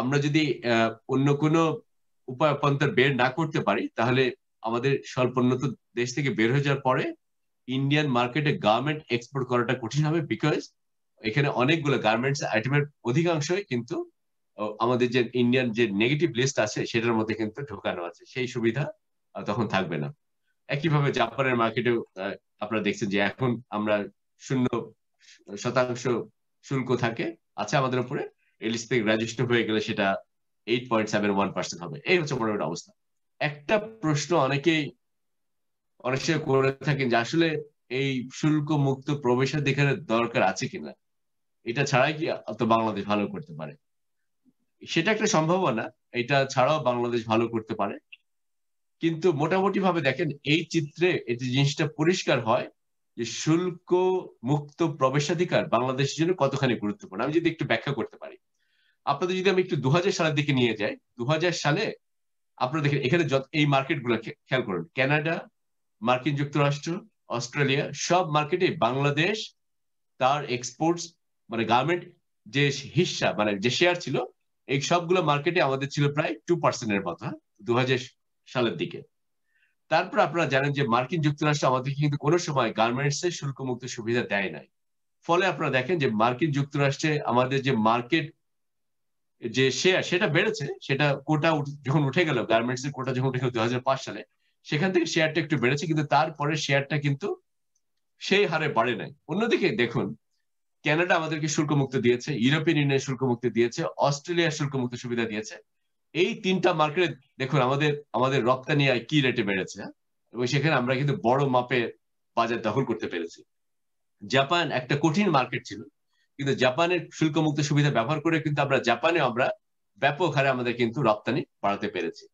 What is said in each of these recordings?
আমরা যদি অন্য কোনো উপায় পন্থা বের না করতে পারি, তাহলে আমাদের স্বল্পোন্নত দেশ থেকে বের হয়ে যাওয়ার পরে ইন্ডিয়ান মার্কেটে গার্মেন্ট এক্সপোর্ট করাটা কঠিন হবে, বিকজ এখানে অনেকগুলো গার্মেন্টস আইটেমের অধিকাংশই কিন্তু আমাদের যে ইন্ডিয়ান যে নেগেটিভ লিস্ট আছে সেটার মধ্যে কিন্তু ঢোকানো আছে, সেই সুবিধা তখন থাকবে না। একইভাবে জাপানের মার্কেটেও আপনারা দেখছেন যে এখন আমরা 0% শুল্ক থাকে আছে আমাদের উপরে, এলিস থেকে গ্রাজুয়েশন হয়ে গেলে সেটা 8.71% হবে। এই হচ্ছে মোটামুটি অবস্থা। একটা প্রশ্ন অনেকেই অনেক সময় করে থাকেন যে আসলে এই শুল্ক মুক্ত প্রবেশাধিকারের দরকার আছে কিনা, এটা ছাড়াই কি তো বাংলাদেশ ভালো করতে পারে? সেটা একটা সম্ভাবনা, এটা ছাড়াও বাংলাদেশ ভালো করতে পারে। কিন্তু মোটামুটি ভাবে দেখেন এই চিত্রে এই জিনিসটা পরিষ্কার হয় যে শুল্ক মুক্ত প্রবেশাধিকার বাংলাদেশের জন্য কতখানি গুরুত্বপূর্ণ। আমি যদি একটু ব্যাখ্যা করতে পারি আপনাদের, যদি আমি একটু 2000 সালের দিকে নিয়ে যাই, 2000 সালে আপনারা দেখেন এখানে এই মার্কেট গুলো খেয়াল করুন, কানাডা, মার্কিন যুক্তরাষ্ট্র, অস্ট্রেলিয়া, সব মার্কেটে বাংলাদেশ তার এক্সপোর্টস মানে গার্মেন্ট যে হিস্সা মানে যে শেয়ার ছিল, এই সবগুলো মার্কেটে আমাদের ছিল প্রায় 2%-এর মতো 2000 সালের দিকে। তারপর আপনারা জানেন যে মার্কিন যুক্তরাষ্ট্র আমাদেরকে কিন্তু কোনো সময় গার্মেন্টস এর শুল্ক মুক্ত সুবিধা দেয় নাই। ফলে আপনারা দেখেন যে মার্কিন যুক্তরাষ্ট্রে আমাদের যে মার্কেট যে শেয়ার সেটা বেড়েছে, সেটা কোটা যখন উঠে গেল, গার্মেন্টস এর কোটা যখন উঠে গেল 2005 সালে, সেখান থেকে শেয়ারটা একটু বেড়েছে, কিন্তু তারপরে শেয়ারটা কিন্তু সেই হারে বাড়ে নাই। অন্যদিকে দেখুন, কানাডা আমাদেরকে শুল্ক মুক্ত দিয়েছে, ইউরোপিয়ান ইউনিয়ন শুল্ক মুক্ত দিয়েছে, অস্ট্রেলিয়া শুল্ক মুক্ত সুবিধা দিয়েছে। এই তিনটা মার্কেটে দেখুন আমাদের আমাদের রপ্তানি আয় কি রেটে বেড়েছে, এবং সেখানে আমরা কিন্তু বড় মাপে বাজার দখল করতে পেরেছি। জাপান একটা কঠিন মার্কেট ছিল, কিন্তু জাপানের শুল্ক মুক্ত সুবিধা ব্যবহার করে কিন্তু আমরা ব্যাপক হারে আমাদের কিন্তু রপ্তানি বাড়াতে পেরেছি।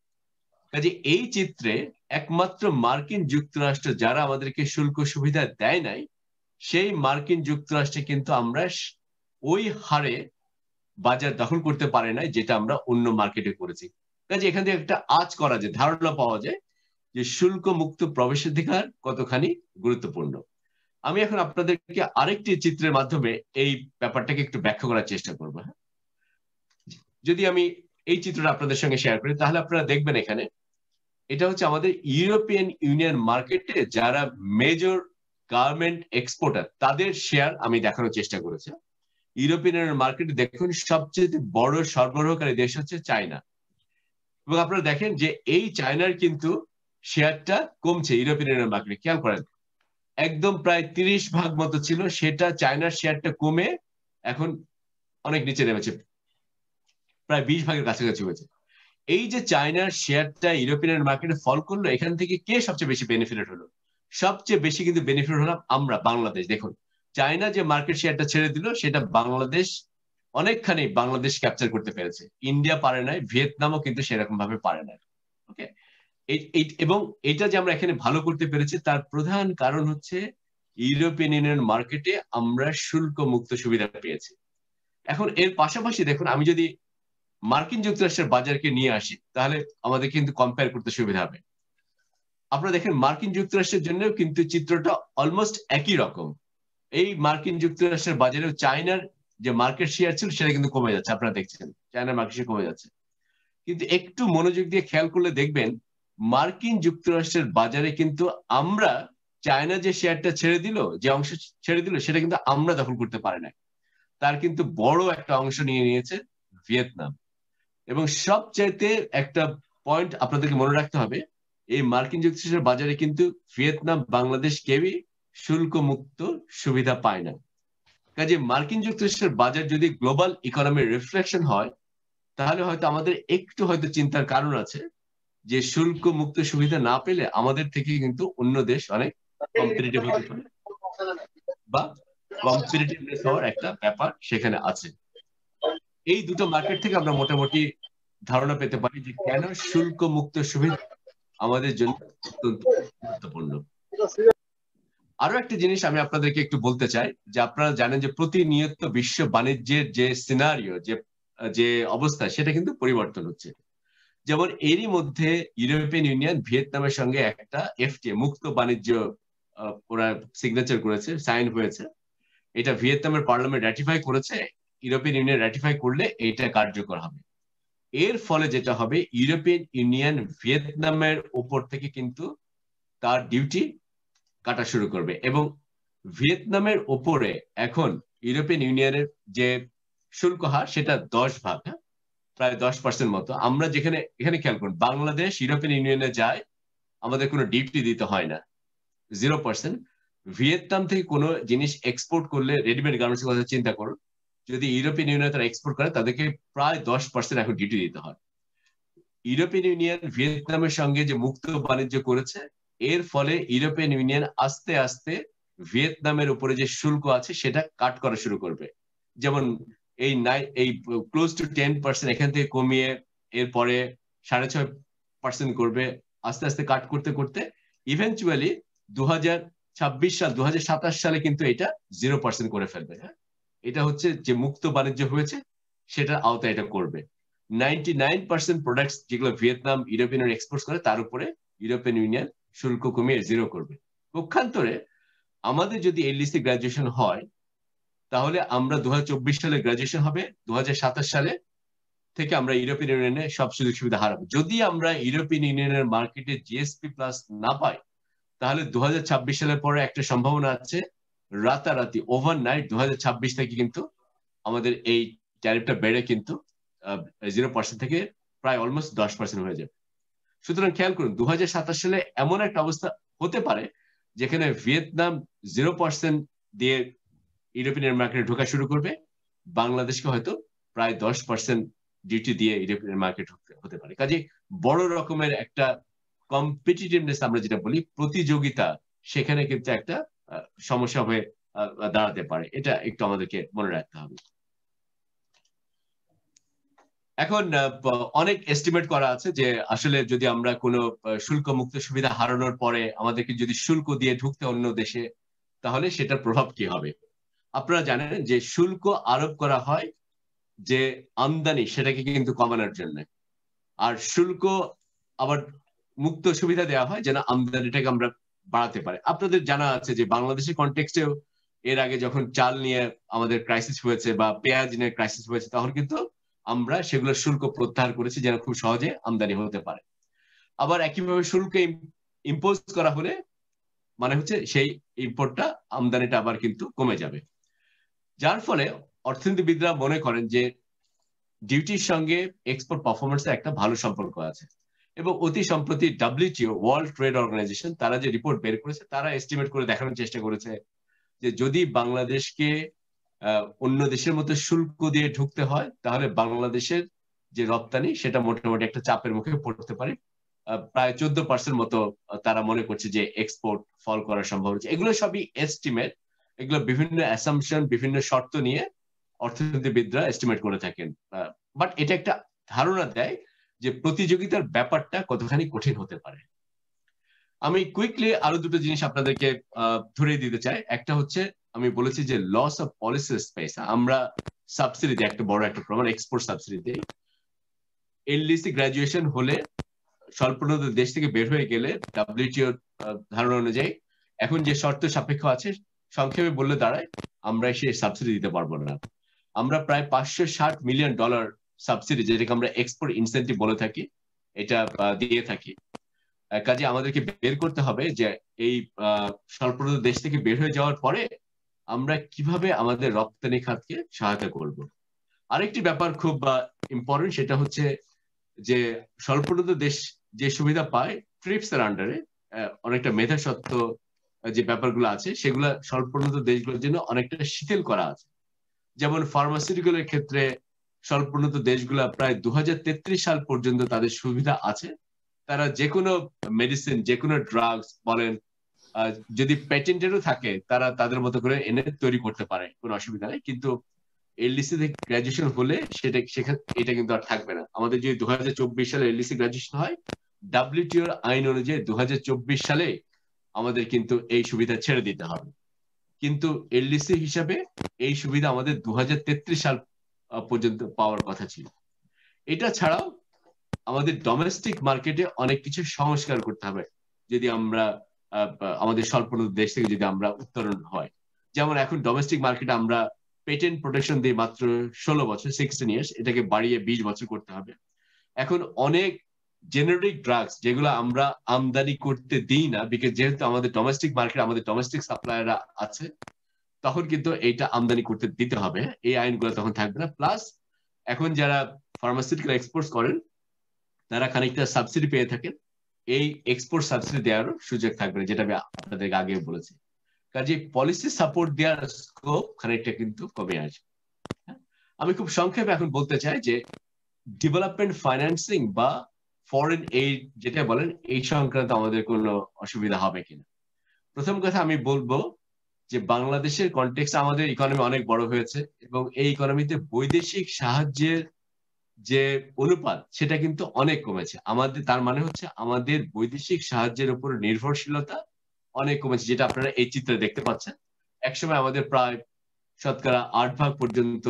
কাজে এই চিত্রে একমাত্র মার্কিন যুক্তরাষ্ট্র যারা আমাদেরকে শুল্ক সুবিধা দেয় নাই, সেই মার্কিন যুক্তরাষ্ট্রে কিন্তু আমরা ওই হারে বাজার দখল করতে পারে নাই যেটা আমরা অন্য মার্কেটে করেছি। কাজে এখান থেকে একটা আঁচ করা যায়, ধারণা পাওয়া যায় যে শুল্ক মুক্ত প্রবেশাধিকার কতখানি গুরুত্বপূর্ণ। আমি এখন আপনাদেরকে আরেকটি চিত্রের মাধ্যমে এই ব্যাপারটাকে একটু ব্যাখ্যা করার চেষ্টা করবো। যদি আমি এই চিত্রটা আপনাদের সঙ্গে শেয়ার করি, তাহলে আপনারা দেখবেন এখানে এটা হচ্ছে আমাদের ইউরোপিয়ান ইউনিয়ন মার্কেটে যারা মেজর গার্মেন্ট এক্সপোর্টার তাদের শেয়ার আমি দেখানোর চেষ্টা করেছি। ইউরোপিয়ান ইউনিয়ন মার্কেটে দেখুন সবচেয়ে বড় সরবরাহকারী দেশ হচ্ছে চায়না, এবং আপনারা দেখেন যে এই চায়নার কিন্তু শেয়ারটা কমছে ইউরোপিয়ান ইউনিয়ন মার্কেটে। খেয়াল করেন, একদম প্রায় 30% মতো ছিল, সেটা চায়নার শেয়ারটা কমে এখন অনেক নিচে নেমেছে, প্রায় 20% কাছাকাছি হয়েছে। এই যে চায়নার শেয়ারটা ইউরোপিয়ান মার্কেটে ফল করলো, এখান থেকে কে সবচেয়ে বেশি বেনিফিটেড হলো? সবচেয়ে বেশি কিন্তু বেনিফিট হলাম আমরা, বাংলাদেশ। দেখুন চায়না যে মার্কেট শেয়ারটা ছেড়ে দিল, সেটা বাংলাদেশ অনেকখানি বাংলাদেশ ক্যাপচার করতে পেরেছে। ইন্ডিয়া পারে নাই, ভিয়েতনামও কিন্তু সেরকম ভাবে পারে নাই। ওকে, এবং এটা যে আমরা এখানে ভালো করতে পেরেছি তার প্রধান কারণ হচ্ছে ইউরোপিয়ান ইউনিয়ন মার্কেটে আমরা শুল্ক মুক্ত সুবিধা পেয়েছি। এখন এর পাশাপাশি দেখুন, আমি যদি মার্কিন যুক্তরাষ্ট্রের বাজারকে নিয়ে আসি, তাহলে আমাদের কিন্তু কম্পেয়ার করতে সুবিধা হবে। আপনারা দেখেন মার্কিন যুক্তরাষ্ট্রের জন্য কিন্তু চিত্রটা অলমোস্ট একই রকম। এই মার্কিন যুক্তরাষ্ট্রের বাজারেও চায়নার যে মার্কেট শেয়ার ছিল সেটা কিন্তু কমে যাচ্ছে, আপনারা দেখছেন চায়নার মার্কেট শেয়ার কমে যাচ্ছে। কিন্তু একটু মনোযোগ দিয়ে খেয়াল করলে দেখবেন মার্কিন যুক্তরাষ্ট্রের বাজারে কিন্তু আমরা চায়না যে শেয়ারটা ছেড়ে দিল, যে অংশ ছেড়ে দিল, সেটা কিন্তু আমরা দখল করতে পারি না। তার কিন্তু বড় একটা অংশ নিয়ে নিয়েছে ভিয়েতনাম। এবং সবচাইতে একটা পয়েন্ট আপনাদেরকে মনে রাখতে হবে, এই মার্কিন যুক্তরাষ্ট্রের বাজারে কিন্তু ভিয়েতনাম, বাংলাদেশ কেউই শুল্ক মুক্ত সুবিধা পায় না। কাজে মার্কিন যুক্তরাষ্ট্রের বাজার যদি গ্লোবাল ইকোনমির রিফ্লেকশন হয়, তাহলে হয়তো আমাদের একটু হয়তো চিন্তার কারণ আছে যে শুল্ক মুক্ত সুবিধা না পেলে আমাদের থেকে কিন্তু অন্য দেশ অনেক কম্পিটিটিভ হতে পারে, বা কম্পিটিটিভনেস হওয়ার একটা ব্যাপার সেখানে আছে। এই দুটো মার্কেট থেকে আমরা মোটামুটি ধারণা পেতে পারি যে কেন শুল্ক মুক্ত সুবিধা আমাদের জন্য অত্যন্ত গুরুত্বপূর্ণ। আরো একটা জিনিস আমি আপনাদেরকে একটু বলতে চাই, যে আপনারা জানেন যে প্রতিনিয়ত বিশ্ব বাণিজ্যের যে সিনারিও, যে অবস্থা, সেটা কিন্তু পরিবর্তন হচ্ছে। যেমন এরই মধ্যে ইউরোপিয়ান ইউনিয়ন ভিয়েতনামের সঙ্গে একটা এফটিএ মুক্ত বাণিজ্য ওরা সিগনেচার করেছে, সাইন হয়েছে। এটা ভিয়েতনামের পার্লামেন্ট র্যাটিফাই করেছে, ইউরোপিয়ান ইউনিয়ন র্যাটিফাই করলে এটা কার্যকর হবে। এর ফলে যেটা হবে, ইউরোপিয়ান ইউনিয়ন ভিয়েতনামের উপর থেকে কিন্তু তার ডিউটি কাটা শুরু করবে, এবং ভিয়েতনামের উপরে এখন ইউরোপিয়ান ইউনিয়নের যে শুল্ক হার সেটা 10 ভাগ, প্রায় 10% মতো। আমরা যেখানে এখানে খেয়াল করুন, বাংলাদেশ ইউরোপিয়ান ইউনিয়নে যায়, আমাদের কোনো ডিউটি দিতে হয় না, 0%। ভিয়েতনাম থেকে কোনো জিনিস এক্সপোর্ট করলে, রেডিমেড গার্মেন্টসের কথা চিন্তা করুন, যদি ইউরোপিয়ান ইউনিয়নে তারা এক্সপোর্ট করে, তাদেরকে প্রায় 10% এখন ডিউটি দিতে হয়। ইউরোপিয়ান ইউনিয়ন ভিয়েতনামের সঙ্গে যে মুক্ত বাণিজ্য করেছে, এর ফলে ইউরোপিয়ান ইউনিয়ন আস্তে আস্তে ভিয়েতনামের উপরে যে শুল্ক আছে সেটা কাট করা শুরু করবে। যেমন এই ক্লোজ টু 10% এখান থেকে কমিয়ে এরপরে 6.5% করবে, আস্তে আস্তে কাট করতে করতে ইভেন্চুয়ালি 2026 সাল 2027 সালে কিন্তু এটা 0% করে ফেলবে। হ্যাঁ, এটা হচ্ছে যে মুক্ত বাণিজ্য হয়েছে সেটার আওতায় এটা করবে। 99% প্রোডাক্টস যেগুলো ভিয়েতনাম ইউরোপিয়ান ইউনিয়ন এক্সপোর্ট করে, তার উপরে ইউরোপিয়ান ইউনিয়ন শুল্ক কমিয়ে 0 করবে। পক্ষান্তরে আমাদের যদি এলডিসি গ্রাজুয়েশন হয়, তাহলে আমরা 2024 সালে গ্রাজুয়েশন হবে, 2027 সালে থেকে আমরা ইউরোপিয়ান ইউনিয়নে সব সুযোগ সুবিধা হারাবো। যদি আমরা ইউরোপিয়ান ইউনিয়নের মার্কেটে জিএসপি প্লাস না পাই, তাহলে 2026 সালের পরে একটা সম্ভাবনা আছে, রাতারাতি ওভারনাইট 2026 থেকে কিন্তু আমাদের এই ট্যারিফটা বেড়ে কিন্তু 0% থেকে প্রায় অলমোস্ট 10% হয়ে যাবে। সুতরাং খেয়াল করুন, 2027 সালে এমন একটা অবস্থা হতে পারে যেখানে ভিয়েতনাম 0% দিয়ে ইউরোপিয়ান মার্কেটে ঢোকা শুরু করবে, বাংলাদেশকে হয়তো প্রায় 10% ডিউটি দিয়ে ইউরোপিয়ান মার্কেট হতে পারে। কাজে বড় রকমের একটা কম্পিটিটিভনেস, আমরা যেটা বলি প্রতিযোগিতা, সেখানে কিন্তু একটা সমস্যা হয়ে দাঁড়াতে পারে। এটা একটু আমাদেরকে মনে রাখতে হবে। এখন অনেক এস্টিমেট করা আছে যে আসলে যদি আমরা কোনো শুল্ক মুক্ত সুবিধা হারানোর পরে আমাদেরকে যদি শুল্ক দিয়ে ঢুকতে অন্য দেশে, তাহলে সেটার প্রভাব কি হবে। আপনারা জানেন যে শুল্ক আরোপ করা হয় যে আমদানি সেটাকে কিন্তু কমানোর জন্য, আর শুল্ক আবার মুক্ত সুবিধা দেওয়া হয় যেন আমদানিটাকে আমরা বাড়াতে পারে। আপনাদের জানা আছে যে বাংলাদেশের কনটেক্সটেও এর আগে যখন চাল নিয়ে আমাদের ক্রাইসিস হয়েছে বা পেঁয়াজ নিয়ে ক্রাইসিস হয়েছে, তখন কিন্তু আমরা সেগুলোর শুল্ক প্রত্যাহার করেছি যেন খুব সহজে আমদানি হতে পারে। আবার একইভাবে শুল্ক ইম্পোজ করা হলে মানে হচ্ছে সেই ইম্পোর্টটা, আমদানিটা আবার কিন্তু কমে যাবে। যার ফলে অর্থনীতিবিদরা মনে করেন যে ডিউটির সঙ্গে এক্সপোর্ট পারফরমেন্সের একটা ভালো সম্পর্ক আছে। এবং অতি সম্প্রতি ডব্লিউটিও, ওয়ার্ল্ড ট্রেড অর্গানাইজেশন, তারা যে রিপোর্ট বের করেছে, তারা এস্টিমেট করে দেখানোর চেষ্টা করেছে যে যদি বাংলাদেশকে অন্য দেশের মতো শুল্ক দিয়ে ঢুকতে হয়, তাহলে বাংলাদেশের যে রপ্তানি সেটা মোটামুটি একটা চাপের মুখে পড়তে পারে। প্রায় 14% মতো তারা মনে করছে যে এক্সপোর্ট ফল করার সম্ভাবনা আছে। এগুলো সবই এস্টিমেট, এগুলো বিভিন্ন অ্যাসাম্পশন, বিভিন্ন শর্ত নিয়ে অর্থনীতিবিদরা এস্টিমেট করে থাকেন। বাট এটা একটা ধারণা দেয় যে প্রতিযোগিতার ব্যাপারটা কতখানি কঠিন হতে পারে। আমি কুইকলি আরো দুটো জিনিস আপনাদেরকে ধরিয়ে দিতে চাই। একটা হচ্ছে, আমি বলেছি যে লস অফ পলিসি স্পেস, আমরা সাবসিডি দিই, একটা বড় একটা প্রমাণ এক্সপোর্ট সাবসিডি দিই। এলডিসি গ্রাজুয়েশন হলে, স্বল্পোন্নত দেশ থেকে বের হয়ে গেলে, ডব্লিউটিও ধারণা অনুযায়ী এখন যে শর্ত সাপেক্ষ আছে, সংক্ষেপে বললে দাঁড়ায় আমরা সেই সাবসিডি দিতে পারবো না। আমরা প্রায় $560 মিলিয়ন সাবসিডি, যেটাকে আমরা এক্সপোর্ট ইনসেন্টিভ বলে থাকি, এটা দিয়ে থাকি। কাজে আমাদেরকে বের করতে হবে যে এই স্বল্পোন্নত দেশ থেকে বের হয়ে যাওয়ার পরে আমরা কিভাবে আমাদের রপ্তানি খাতকে সহায়তা করব। আরেকটি ব্যাপার খুব ইম্পর্টেন্ট, সেটা হচ্ছে যে স্বল্পোন্নত দেশ যে সুবিধা পায় ট্রিপস এর আন্ডারে, অনেকটা মেধাস্বত্ব যে ব্যাপারগুলো আছে সেগুলো স্বল্পোন্নত দেশগুলোর জন্য অনেকটা শিথিল করা আছে। যেমন ফার্মাসিউটিক্যালের ক্ষেত্রে স্বল্পোন্নত দেশগুলা প্রায় 2033 সাল পর্যন্ত তাদের সুবিধা আছে। তারা যে কোনো মেডিসিন, যে কোনো ড্রাগস বলেন, যদি প্যাটেন্টেরও থাকে, তারা তাদের মতো করে এনে তৈরি করতে পারে, কোনো অসুবিধা নেই। কিন্তু এলডিসি থেকে গ্রাজুয়েশন হলে এটা কিন্তু আর থাকবে না। আমাদের যদি 2024 সালে এলডিসি গ্রাজুয়েশন হয়, ডব্লিউটিওর আইন অনুযায়ী 2024 সালে আমাদের কিন্তু এই সুবিধা ছেড়ে দিতে হবে। কিন্তু এলডিসি হিসাবে এই সুবিধা আমাদের 2033 সাল পর্যন্ত পাওয়ার কথা ছিল। এটা ছাড়াও আমাদের ডোমেস্টিক মার্কেটে অনেক কিছু সংস্কার করতে হবে যদি আমরা আমাদের স্বল্পোন্নত দেশ থেকে যদি আমরা উত্তরণ হয়। যেমন এখন ডোমেস্টিক মার্কেটে আমরা পেটেন্ট প্রোটেকশন দিয়ে মাত্র 16 বছর, 16 ইয়ার্স, এটাকে বাড়িয়ে 20 বছর করতে হবে। এখন অনেক জেনেরিক ড্রাগস যেগুলো আমরা আমদানি করতে দিই না, বিকজ যেহেতু আমাদের ডোমেস্টিক মার্কেট, আমাদের ডোমেস্টিক সাপ্লায়াররা আছে, তখন কিন্তু এইটা আমদানি করতে দিতে হবে, এই আইনগুলো তখন থাকবে না। প্লাস এখন যারা ফার্মাসিউটিক্যাল এক্সপোর্ট করেন তারা খানিকটা সাবসিডি পেয়ে থাকেন, এই এক্সপোর্ট সাবসিডি দেওয়ারও সুযোগ থাকবে না, যেটা আমি আপনাদেরকে আগে বলেছি। কাজে পলিসি সাপোর্ট দেওয়ার স্কোপ খানিকটা কিন্তু কমে আসবে। আমি খুব সংক্ষেপে এখন বলতে চাই যে ডেভেলপমেন্ট ফাইন্যান্সিং বা ফরেন এইড যেটা বলেন, এই সংক্রান্ত আমাদের কোনো অসুবিধা হবে কিনা। প্রথম কথা আমি বলবো যে বাংলাদেশের কনটেক্সট আমাদের ইকোনমি অনেক বড় হয়েছে এবং এই ইকোনমিতে বৈদেশিক সাহায্যের যে অনুপাত সেটা কিন্তু অনেক কমেছে আমাদের। তার মানে হচ্ছে আমাদের বৈদেশিক সাহায্যের উপর নির্ভরশীলতা অনেক কমেছে, যেটা আপনারা এই চিত্রে দেখতে পাচ্ছেন। একসময় আমাদের প্রায় শতকরা 8% পর্যন্ত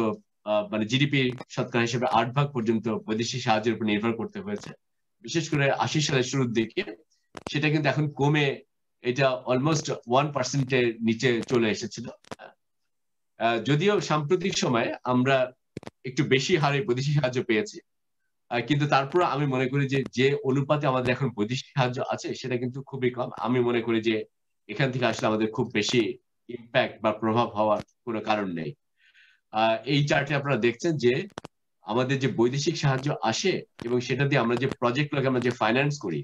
মানে জিডিপি শতকরা হিসেবে 8% পর্যন্ত বৈদেশিক সাহায্যের উপর নির্ভর করতে হয়েছে, বিশেষ করে 80 সালের শুরুর দিকে। সেটা কিন্তু এখন কমে এটা অলমোস্ট 1%-এর নিচে চলে এসেছিল। যদিও সাম্প্রতিক সময়ে আমরা একটু বেশি হারে বৈদেশিক সাহায্য পেয়েছি, কিন্তু তারপর আমি মনে করি যে যে অনুপাতে আমাদের এখন বৈদেশিক সাহায্য আছে সেটা কিন্তু খুবই কম। আমি মনে করি যে এখান থেকে আসলে আমাদের খুব বেশি ইম্প্যাক্ট বা প্রভাব হওয়ার কোনো কারণ নেই। এই চার্টে আপনারা দেখছেন যে আমাদের যে বৈদেশিক সাহায্য আসে এবং সেটা দিয়ে আমরা যে প্রজেক্টগুলোকে আমরা যে ফাইন্যান্স করি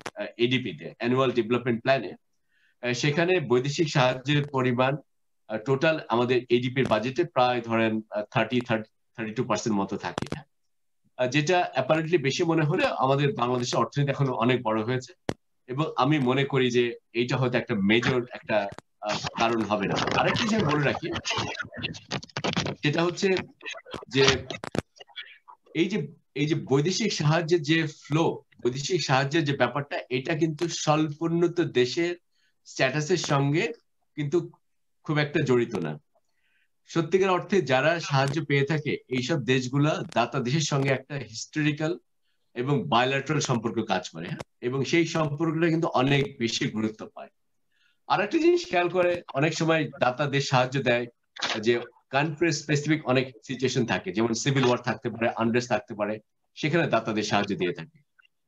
এডিপি তে, অ্যানুয়াল ডেভেলপমেন্ট প্ল্যানে, সেখানে বৈদেশিক সাহায্যের পরিমাণ টোটাল আমাদের এডিপির বাজেটে প্রায় ধরেন 32% মতো থাকে, যেটা অ্যাপারেন্টলি বেশি মনে হলে আমাদের বাংলাদেশের অর্থনীতি এখন অনেক বড় হয়েছে এবং আমি মনে করি যে এইটা হয়তো একটা মেজর একটা কারণ হবে না। আরেকটা যে বলে রাখি সেটা হচ্ছে যে এই যে এই যে বৈদেশিক সাহায্যের যে ফ্লো, বৈদেশিক সাহায্যের যে ব্যাপারটা, এটা কিন্তু স্বল্পোন্নত দেশের স্ট্যাটাসের সঙ্গে কিন্তু খুব একটা জড়িত না। সত্যিকার অর্থে যারা সাহায্য পেয়ে থাকে এইসব দেশগুলা দাতা দেশের সঙ্গে একটা হিস্টোরিক্যাল এবং বায়োল্যাটারাল সম্পর্ক কাজ করে, এবং সেই সম্পর্কটা কিন্তু অনেক বেশি গুরুত্ব পায়। আর একটা জিনিস খেয়াল করে, অনেক সময় দাতা দেশ সাহায্য দেয় যে কান্ট্রি স্পেসিফিক অনেক সিচুয়েশন থাকে, যেমন সিভিল ওয়ার থাকতে পারে, আনরেস্ট থাকতে পারে, সেখানে দাতা দেশ সাহায্য দিয়ে থাকে।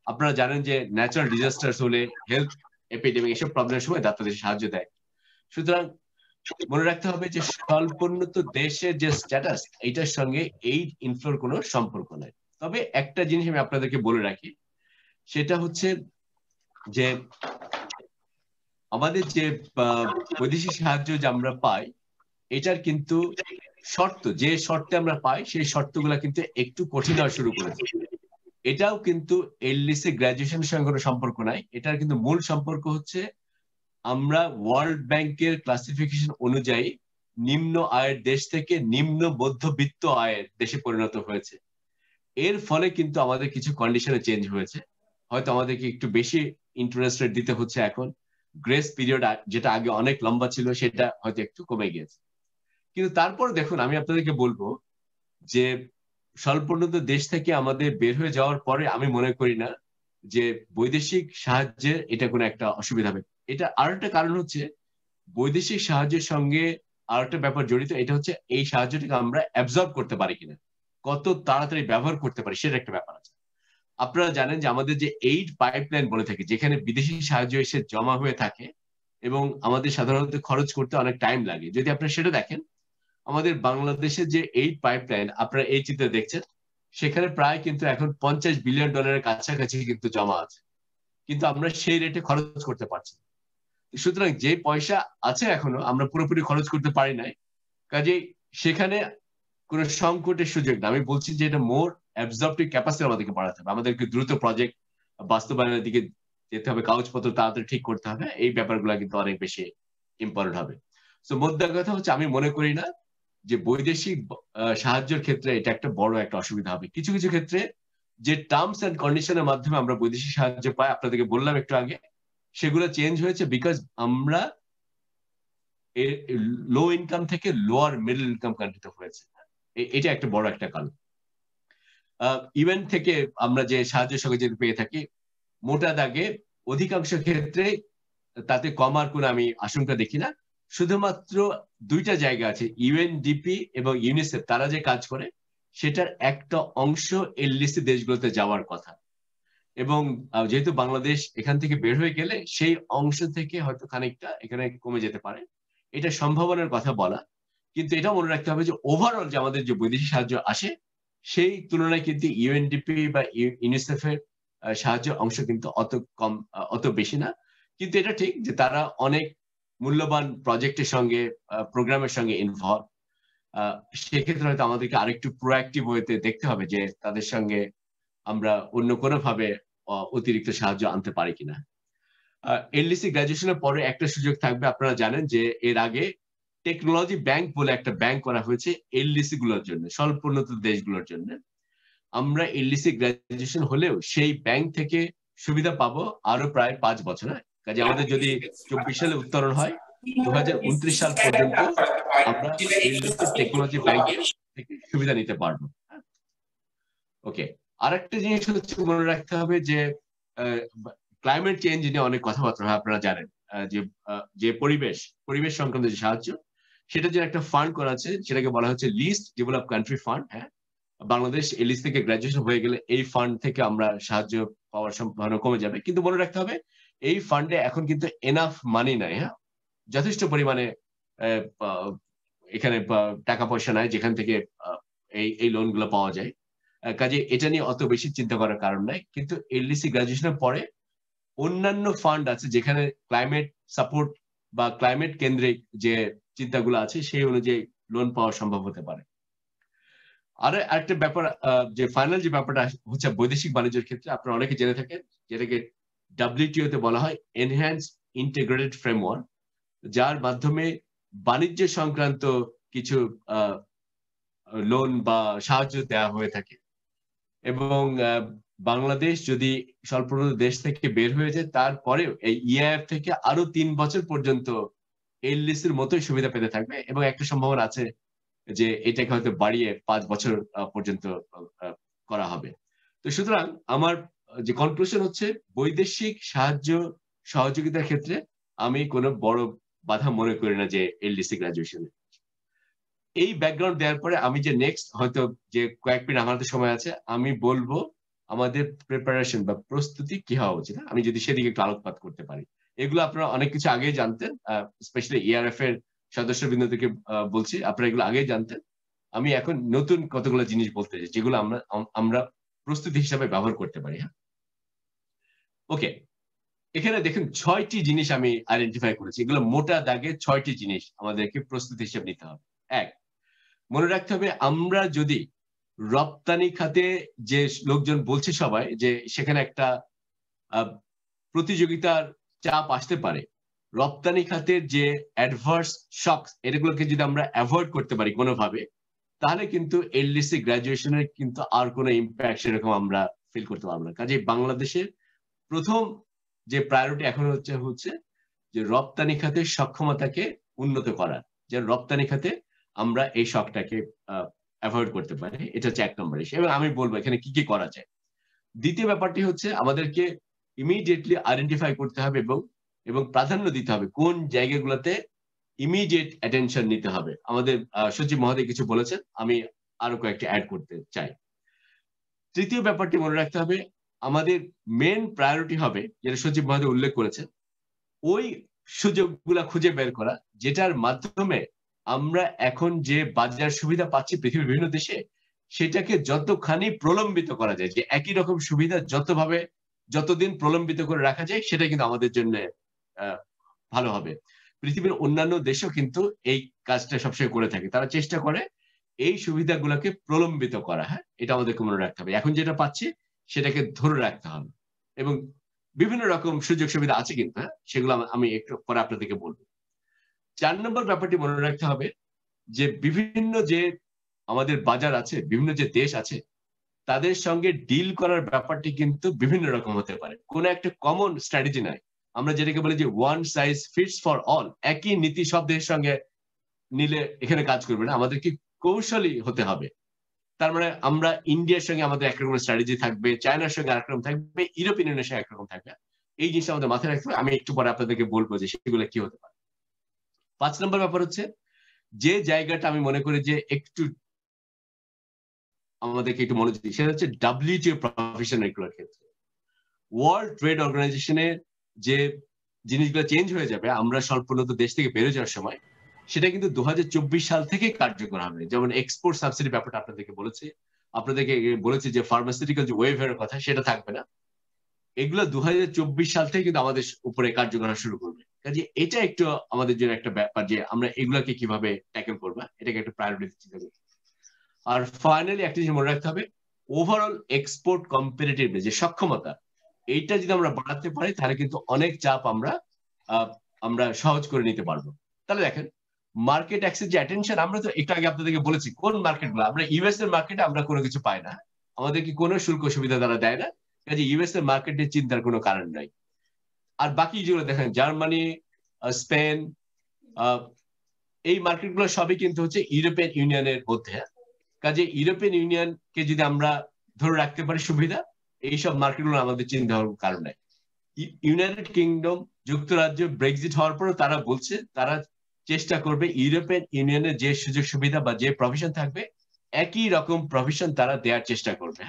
আপনারা জানেন যে ন্যাচারাল ডিজাস্টার হলে, হেলথ এপিডেমিক, এসব প্রবলেমের সময় দাতা দেশ সাহায্য দেয়। সুতরাং মনে রাখতে হবে যে স্বল্পোন্নত দেশের যে স্ট্যাটাস, এইটার সঙ্গে এইড ইনফ্লোর কোনো সম্পর্ক নাই। তবে একটা জিনিস আমি আপনাদেরকে বলে রাখি, সেটা হচ্ছে যে আমাদের যে বৈদেশিক সাহায্য যে আমরা পাই, এটার কিন্তু শর্ত, যে শর্তে আমরা পাই সেই শর্তগুলো কিন্তু একটু কঠিন হওয়া শুরু করেছে। এটাও কিন্তু এলডিসি গ্রাজুয়েশনের সঙ্গে কোনো সম্পর্ক নাই। এটার কিন্তু মূল সম্পর্ক হচ্ছে আমরা ওয়ার্ল্ড ব্যাংকের ক্লাসিফিকেশন অনুযায়ী নিম্ন আয়ের দেশ থেকে নিম্ন মধ্যবিত্ত আয়ের দেশে পরিণত হয়েছে। এর ফলে কিন্তু আমাদের কিছু কন্ডিশনে চেঞ্জ হয়েছে। হয়তো আমাদেরকে একটু বেশি ইন্টারেস্ট রেট দিতে হচ্ছে এখন, গ্রেস পিরিয়ড যেটা আগে অনেক লম্বা ছিল সেটা হয়তো একটু কমে গিয়েছে। কিন্তু তারপর দেখুন, আমি আপনাদেরকে বলবো যে স্বল্পোন্নত দেশ থেকে আমাদের বের হয়ে যাওয়ার পরে আমি মনে করি না যে বৈদেশিক সাহায্যের এটা কোনো একটা অসুবিধা হবে। এটা আর একটা কারণ হচ্ছে বৈদেশিক সাহায্যের সঙ্গে আর একটা ব্যাপার জড়িত, এটা হচ্ছে এই সাহায্যটাকে আমরা অ্যাবজর্ব করতে পারি কিনা, কত তাড়াতাড়ি ব্যবহার করতে পারি, সেটা একটা ব্যাপার আছে। আপনারা জানেন যে আমাদের যে এইড পাইপলাইন বলে থাকে, যেখানে বিদেশি সাহায্য এসে জমা হয়ে থাকে এবং আমাদের সাধারণত খরচ করতে অনেক টাইম লাগে, যদি আপনারা সেটা দেখেন, আমাদের বাংলাদেশের যে এইড পাইপলাইন আপনারা এই চিত্রে দেখছেন, সেখানে প্রায় কিন্তু এখন $50 বিলিয়ন কাছাকাছি কিন্তু জমা আছে, কিন্তু আমরা সেই রেটে খরচ করতে পারছি। সুতরাং যে পয়সা আছে এখনো আমরা পুরোপুরি খরচ করতে পারি নাই, কাজেই সেখানে কোনো সংকটের সুযোগ না। আমি বলছি যে এটা মোর অ্যাবজর্পটিভ ক্যাপাসিটি আমাদেরকে বাড়াতে হবে, আমাদেরকে দ্রুত প্রজেক্ট বাস্তবায়নের দিকে যেতে হবে, কাগজপত্র তাড়াতাড়ি ঠিক করতে হবে, এই ব্যাপারগুলো কিন্তু অনেক বেশি ইম্পর্টেন্ট হবে। তো মোদ্দা কথা হচ্ছে আমি মনে করি না যে বৈদেশিক সাহায্যের ক্ষেত্রে এটা একটা বড় একটা অসুবিধা হবে। কিছু কিছু ক্ষেত্রে যে টার্মস এন্ড কন্ডিশনের মাধ্যমে আমরা বৈদেশিক সাহায্য পাই, আপনাদেরকে বললাম একটু আগে, সেগুলো চেঞ্জ হয়েছে বিকজ আমরা লো ইনকাম থেকে লোয়ার মিডল ইনকাম কান্ট্রিতে হয়েছে। এটা একটা বড় একটা কারণ। ইউএন থেকে আমরা যে সাহায্য সহযোগিতা পেয়ে থাকি, মোটা দাগে অধিকাংশ ক্ষেত্রে তাতে কমার কোনো আমি আশঙ্কা দেখি না। শুধুমাত্র দুইটা জায়গা আছে, ইউএনডিপি এবং ইউনিসেফ, তারা যে কাজ করে সেটার একটা অংশ এলডিসি দেশগুলোতে যাওয়ার কথা। এবং যেহেতু বাংলাদেশ এখান থেকে বের হয়ে গেলে সেই অংশ থেকে হয়তো খানিকটা এখানে কমে যেতে পারে, এটা সম্ভাবনার কথা বলা। কিন্তু এটা মনে রাখতে হবে যে ওভারঅল যে আমাদের যে বৈদেশিক সাহায্য আসে সেই তুলনায় কিন্তু ইউএনডিপি বা ইউনিসেফ এর সাহায্যের অংশ কিন্তু অত কম, অত বেশি না। কিন্তু এটা ঠিক যে তারা অনেক মূল্যবান প্রজেক্টের সঙ্গে, প্রোগ্রামের সঙ্গে ইনভলভ। সেক্ষেত্রে হয়তো আমাদেরকে আরেকটু প্রোঅ্যাক্টিভ হইতে দেখতে হবে যে তাদের সঙ্গে আমরা অন্য কোনো ভাবে অতিরিক্ত সাহায্য আনতে পারি কিনা। এলডিসি গ্রাজুয়েশনের পরে একটা সুযোগ থাকবে, আপনারা জানেন যে এর আগে টেকনোলজি ব্যাংক বলে একটা ব্যাংক করা হয়েছে এলডিসি গুলোর জন্য, স্বল্পোন্নত দেশগুলোর জন্য। আমরা এলডিসি গ্রাজুয়েশন হলেও সেই ব্যাংক থেকে সুবিধা পাবো আরো প্রায় 5 বছর। কাজে আমাদের যদি 24 সালে উত্তরণ হয়, 2029 সাল পর্যন্ত আমরা এলডিসি টেকনোলজি ব্যাংকের থেকে সুবিধা নিতে পারবো। ওকে, আরেকটা জিনিস হচ্ছে মনে রাখতে হবে যে ক্লাইমেট চেঞ্জ নিয়ে অনেক কথাবার্তা হয়, আপনারা জানেন। যে পরিবেশ সংক্রান্ত যে সাহায্য, সেটা যে একটা ফান্ড করা আছে, সেটাকে বলা হচ্ছে লিস্ট ডেভেলপ কান্ট্রি ফান্ড। হ্যাঁ, বাংলাদেশ এই লিস্ট থেকে গ্রাজুয়েশন হয়ে গেলে এই ফান্ড থেকে আমরা সাহায্য পাওয়ার সম্ভাবনা কমে যাবে। কিন্তু মনে রাখতে হবে এই ফান্ডে এখন কিন্তু এনাফ মানি নাই। হ্যাঁ, যথেষ্ট পরিমাণে এখানে টাকা পয়সা নাই যেখান থেকে এই লোন গুলো পাওয়া যায়। কাজে এটা নিয়ে অত বেশি চিন্তা করার কারণ নাই। কিন্তু এলডিসি গ্রাজুয়েশনের পরে অন্যান্য ফান্ড আছে যেখানে ক্লাইমেট সাপোর্ট বা ক্লাইমেট কেন্দ্রিক যে চিন্তাগুলো আছে সেই অনুযায়ী লোন পাওয়া সম্ভব হতে পারে। আর একটা ব্যাপার, যে ফাইনাল যে ব্যাপারটা হচ্ছে বৈদেশিক বাণিজ্যের ক্ষেত্রে আপনারা অনেকে জেনে থাকেন, যেটাকে ডাব্লিউটিও তে বলা হয় এনহ্যান্স ইন্টিগ্রেটেড ফ্রেমওয়ার্ক, যার মাধ্যমে বাণিজ্য সংক্রান্ত কিছু লোন বা সাহায্য দেওয়া হয়ে থাকে। এবং বাংলাদেশ যদি স্বল্পোন্নত দেশ থেকে বের হয়ে যায়, তারপরেও এই ইআইএফ থেকে আরো 3 বছর পর্যন্ত এলডিসির মতোই সুবিধা পেতে থাকবে। এবং একটা সম্ভাবনা আছে যে এটাকে হয়তো বাড়িয়ে 5 বছর পর্যন্ত করা হবে। তো সুতরাং আমার যে কনক্লুশন হচ্ছে, বৈদেশিক সাহায্য সহযোগিতার ক্ষেত্রে আমি কোনো বড় বাধা মনে করি না যে এলডিসি গ্রাজুয়েশনে। এই ব্যাকগ্রাউন্ড দেওয়ার পরে আমি যে নেক্সট হয়তো যে কয়েক মিনিট আমাদের সময় আছে, আমি বলবো আমাদের প্রিপারেশন বা প্রস্তুতি কি হওয়া উচিত। আমি যদি সেদিকে একটু আলোকপাত করতে পারি। এগুলো আপনারা অনেক কিছু আগেই জানতেন, স্পেশালি ইআরএফ এর সদস্যবৃন্দ থেকে বলছি, আপনারা এগুলো আগেই জানতেন। আমি এখন নতুন কতগুলো জিনিস বলতে চাই যেগুলো আমরা প্রস্তুতি হিসাবে ব্যবহার করতে পারি। হ্যাঁ, ওকে, এখানে দেখুন 6টি জিনিস আমি আইডেন্টিফাই করেছি। এগুলো মোটা দাগে 6টি জিনিস আমাদেরকে প্রস্তুতি হিসেবে নিতে হবে। এক, মনে রাখতে হবে আমরা যদি রপ্তানি খাতে যে লোকজন বলছে সবাই যে সেখানে একটা প্রতিযোগিতার চাপ আসতে পারে, রপ্তানি খাতের যে অ্যাডভার্স শক, এগুলোকে যদি আমরা অ্যাভয়েড করতে পারি কোনোভাবে, তাহলে কিন্তু এলডিসি গ্রাজুয়েশনের কিন্তু আর কোনো ইম্প্যাক্ট সেরকম আমরা ফিল করতে পারবো না। কাজে বাংলাদেশের প্রথম যে প্রায়োরিটি এখন হচ্ছে যে রপ্তানি খাতের সক্ষমতাকে উন্নত করা, যে রপ্তানি খাতে আমরা এই শকটাকে অ্যাভয়েড করতে পারি। এটা হচ্ছে 1 নম্বর ইস্যু। এবং আমি বলবো এখানে কি কি করা যায়। দ্বিতীয় ব্যাপারটি হচ্ছে আমাদেরকে ইমিডিয়েটলি আইডেন্টিফাই করতে হবে এবং প্রাধান্য দিতে হবে কোন জায়গাগুলোতে ইমিডিয়েট অ্যাটেনশন নিতে হবে। আমাদের সচিব মহোদয় কিছু বলেছেন, আমি আরো কয়েকটি অ্যাড করতে চাই। তৃতীয় ব্যাপারটি মনে রাখতে হবে, আমাদের মেন প্রায়োরিটি হবে, যেটা সচিব মহোদয় উল্লেখ করেছেন, ওই সুযোগগুলা খুঁজে বের করা যেটার মাধ্যমে আমরা এখন যে বাজার সুবিধা পাচ্ছি পৃথিবীর বিভিন্ন দেশে, সেটাকে যতখানি প্রলম্বিত করা যায়, যে একই রকম সুবিধা যতদিন প্রলম্বিত করে রাখা যায়, সেটা কিন্তু আমাদের জন্য ভালো হবে। পৃথিবীর অন্যান্য দেশও কিন্তু এই কাজটা সবসময় করে থাকে, তারা চেষ্টা করে এই সুবিধাগুলোকে প্রলম্বিত করা। হ্যাঁ, এটা আমাদেরকে মনে রাখতে হবে। এখন যেটা পাচ্ছি সেটাকে ধরে রাখতে হবে। এবং বিভিন্ন রকম সুযোগ সুবিধা আছে কিন্তু, হ্যাঁ, সেগুলো আমি একটু পরে আপনাদেরকে বলবো। 4 নম্বর ব্যাপারটি মনে রাখতে হবে যে বিভিন্ন যে আমাদের বাজার আছে, বিভিন্ন যে দেশ আছে, তাদের সঙ্গে ডিল করার ব্যাপারটি কিন্তু বিভিন্ন রকম হতে পারে। কোনো একটা কমন স্ট্র্যাটেজি নাই। আমরা যেটাকে বলি যে one size fits for all, একই নীতি সব দেশের সঙ্গে নিলে এখানে কাজ করবে না, আমাদেরকে কৌশলী হতে হবে। তার মানে আমরা ইন্ডিয়ার সঙ্গে আমাদের একরকম স্ট্র্যাটেজি থাকবে, চায়নার সঙ্গে আরেকরকম থাকবে, ইউরোপিয়ান ইউনিয়নের সঙ্গে একরকম থাকবে। এই জিনিসটা আমাদের মাথায় রাখতে হবে। আমি একটু পরে আপনাদেরকে বলবো যে সেগুলো কি হতে পারে। 5 নম্বর ব্যাপার হচ্ছে যে জায়গাটা আমি মনে করি যে একটু আমাদেরকে একটু মনোযোগী, সেটা হচ্ছে ডাব্লিউটিও প্রফেশনাল ক্ষেত্রে। ওয়ার্ল্ড ট্রেড অর্গানাইজেশনের যে জিনিসগুলো চেঞ্জ হয়ে যাবে আমরা স্বল্পোন্নত দেশ থেকে বেরো যাওয়ার সময়, সেটা কিন্তু 2024 সাল থেকে কার্যকর হবে। যেমন এক্সপোর্ট সাবসিডি ব্যাপারটা আপনাদেরকে বলেছি যে ফার্মাসিউটিক্যাল যে ওয়েভের কথা সেটা থাকবে না। এগুলো 2024 সাল থেকে কিন্তু আমাদের উপরে কার্যকর হওয়া শুরু করবে। কাজে এটা একটু আমাদের জন্য একটা ব্যাপার যে আমরা এগুলাকে কিভাবে ট্যাকেল করবো, এটাকে একটা প্রায়োরিটি চিন্তা করবো। আর ফাইনালি একটা জিনিস মনে রাখতে হবে, ওভারঅল এক্সপোর্ট কম্পিটিটিভনেস যে সক্ষমতা, এইটা যদি আমরা বাড়াতে পারি তাহলে কিন্তু অনেক চাপ আমরা সহজ করে নিতে পারবো। তাহলে দেখেন মার্কেট অ্যাক্সেস যে অ্যাটেনশন, আমরা তো একটু আগে আপনাদেরকে বলেছি কোন মার্কেটগুলো, আমরা ইউএস এর মার্কেটে আমরা কোনো কিছু পাই না, আমাদেরকে কোনো শুল্ক সুবিধা তারা দেয় না, কাজে ইউএস এর মার্কেটে চিন্তার কোনো কারণ নাই। আর বাকি যেগুলো দেখেন জার্মানি, স্পেন, এই মার্কেটগুলো সবই কিন্তু হচ্ছে ইউরোপিয়ান ইউনিয়নের মধ্যে। কাজে ইউরোপিয়ান ইউনিয়নকে যদি আমরা ধরে রাখতে পারি সুবিধা, এইসব মার্কেটগুলো আমাদের চিন্তা হওয়ার কারণ নাই। ইউনাইটেড কিংডম, যুক্তরাজ্য ব্রেক্সিট হওয়ার পরও তারা বলছে তারা চেষ্টা করবে ইউরোপিয়ান ইউনিয়নের যে সুযোগ সুবিধা বা যে প্রভিশন থাকবে একই রকম প্রভিশন তারা দেওয়ার চেষ্টা করবে।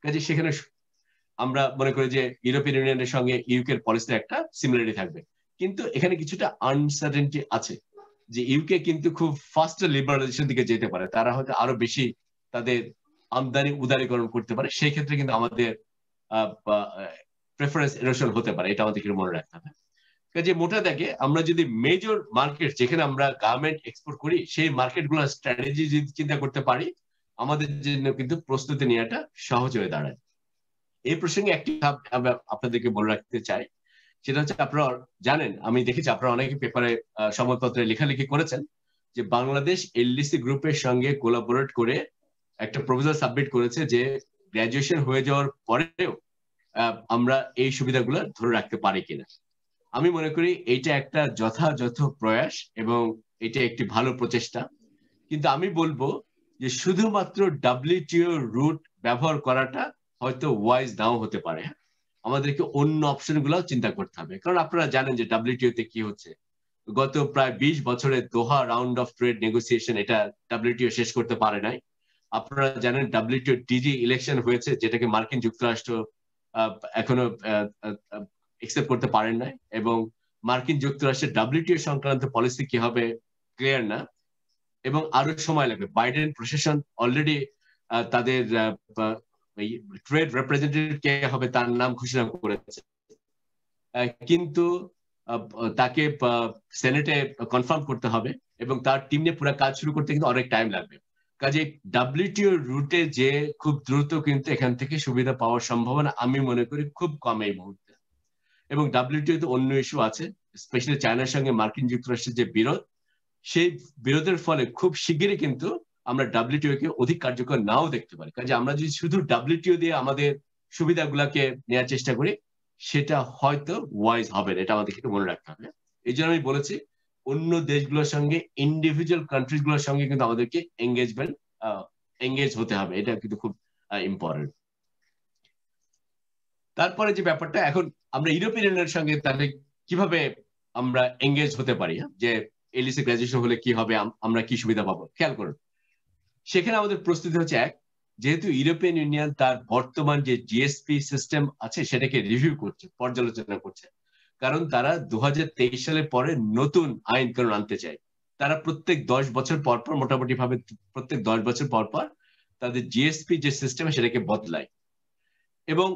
কাজে সেখানে আমরা মনে করি যে ইউরোপিয়ান ইউনিয়নের সঙ্গে ইউকের পলিসির একটা সিমিলারিটি থাকবে, কিন্তু এখানে কিছুটা আনসার্টেনটি আছে যে ইউকে কিন্তু খুব ফাস্ট লিবারালাইজেশন দিকে যেতে পারে, তারা হয়তো আরো বেশি তাদের আমদানি উদারীকরণ করতে পারে, সেই ক্ষেত্রে কিন্তু আমাদের প্রেফারেন্স এরোশন হতে পারে, এটা আমাদেরকে মনে রাখতে হবে। কাজে মোটা দেখে আমরা যদি মেজর মার্কেট যেখানে আমরা গার্মেন্ট এক্সপোর্ট করি সেই মার্কেট গুলো স্ট্র্যাটেজি যদি চিন্তা করতে পারি আমাদের জন্য কিন্তু প্রস্তুতি নেওয়াটা সহজ হয়ে দাঁড়ায়। এই প্রসঙ্গে একটি আপনাদেরকে বলে রাখতে চাই, সেটা হচ্ছে আপনারা জানেন, আমি দেখেছি আপনারা অনেকে পেপারে সংবাদপত্রে লেখালেখি করেছেন যে বাংলাদেশ এলডিসি গ্রুপের সঙ্গে কোলাবোরেট করে একটা প্রপোজাল সাবমিট করেছে যে গ্রাজুয়েশন হয়ে যাওয়ার পরেও আমরা এই সুবিধাগুলো ধরে রাখতে পারি কিনা। আমি মনে করি এইটা একটা যথাযথ প্রয়াস এবং এটা একটি ভালো প্রচেষ্টা, কিন্তু আমি বলবো যে শুধুমাত্র ডাব্লিউটিও রুট ব্যবহার করাটা হয়তো ওয়াইজ নাও হতে পারে, আমাদেরকে অন্য অপশন গুলাও চিন্তা করতে হবে। কারণ আপনারা জানেন যে ডাব্লিউটিও তে কি হচ্ছে, গত প্রায় 20 বছরে দোহা রাউন্ড অফ ট্রেড নেগোসিয়েশন এটা ডাব্লিউটিও শেষ করতে পারে নাই। আপনারা জানেন ডাব্লিউটিও টিজি ইলেকশন হয়েছে যেটাকে মার্কিন যুক্তরাষ্ট্র এখনো একসেপ্ট করতে পারেন নাই, এবং মার্কিন যুক্তরাষ্ট্রের ডাব্লিউটিও সংক্রান্ত পলিসি কি হবে ক্লিয়ার না, এবং আরো সময় লাগবে। বাইডেন প্রশাসন অলরেডি তাদের ট্রেড রিপ্রেজেন্টেটিভ কে হবে তার নাম ঘোষণা করেছে, কিন্তু তাকে সেনেটে কনফার্ম করতে হবে এবং তার টিম নিয়ে পুরো কাজ শুরু করতে কিন্তু অনেক টাইম লাগবে। কাজে ডাব্লিউটিও রুটে যে খুব দ্রুত কিন্তু এখান থেকে সুবিধা পাওয়ার সম্ভাবনা আমি মনে করি খুব কম এই মুহূর্তে। এবং ডাব্লিউটিও তো অন্য ইস্যু আছে, স্পেশালি চায়নার সঙ্গে মার্কিন যুক্তরাষ্ট্রের যে বিরোধ, সেই বিরোধের ফলে খুব শিগগিরই কিন্তু আমরা ডাব্লিউটিও কে অধিক কার্যকর নাও দেখতে পারি। কাজে আমরা যদি শুধু ডাব্লিউটিও দিয়ে আমাদের সুবিধাগুলোকে নেওয়ার চেষ্টা করি সেটা হয়তো ওয়াইজ হবে না, এটা আমাদেরকে মনে রাখতে হবে। এই জন্য আমি বলেছি অন্য দেশগুলোর সঙ্গে ইন্ডিভিজুয়াল কান্ট্রিজ গুলোর সঙ্গে কিন্তু আমাদেরকে এঙ্গেজ হতে হবে, এটা কিন্তু খুব ইম্পর্টেন্ট। তারপরে যে ব্যাপারটা, এখন আমরা ইউরোপিয়ান ইউনিয়নের সঙ্গে তাহলে কিভাবে আমরা এঙ্গেজ হতে পারি, যে এলডিসি গ্রাজুয়েশন হলে কি হবে, আমরা কি সুবিধা পাবো, খেয়াল করুন। সেখানে আমাদের প্রস্তুতি হচ্ছে এক, যেহেতু ইউরোপিয়ান ইউনিয়ন তার বর্তমান যে জিএসপি সিস্টেম আছে সেটাকে রিভিউ করছে, পর্যালোচনা করছে, কারণ তারা 2023 সালের পরে নতুন আইন কানুন আনতে চায়। তারা প্রত্যেক 10 বছর পর পর, মোটামুটি ভাবে প্রত্যেক 10 বছর পর পর তাদের জিএসপি যে সিস্টেম সেটাকে বদলায়, এবং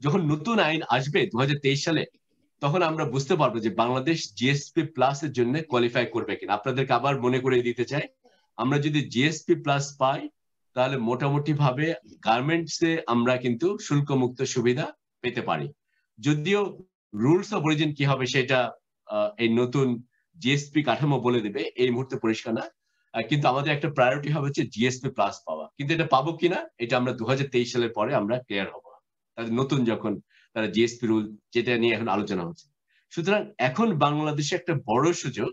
যখন নতুন আইন আসবে 2023 সালে তখন আমরা বুঝতে পারবো যে বাংলাদেশ জিএসপি প্লাস এর জন্য কোয়ালিফাই করবে কিনা। আপনাদেরকে আবার মনে করে দিতে চাই, আমরা যদি জিএসপি প্লাস পাই তাহলে মোটামুটি ভাবে গার্মেন্টস এ আমরা কিন্তু শুল্ক মুক্ত সুবিধা পেতে পারি। যদিও রুলস অফ অরিজিন কি হবে সেটা এই নতুন জিএসপি কাঠামো বলে দেবে, এই মুহূর্তে পরিষ্কার না, কিন্তু আমাদের একটা প্রায়োরিটি হবে হচ্ছে জিএসপি প্লাস পাওয়া। কিন্তু এটা পাবো কিনা এটা আমরা 2023 সালের পরে আমরা ক্লিয়ার হবো, তাদের নতুন যখন তারা জিএসপি রুল যেটা নিয়ে এখন আলোচনা হচ্ছে। সুতরাং এখন বাংলাদেশে একটা বড় সুযোগ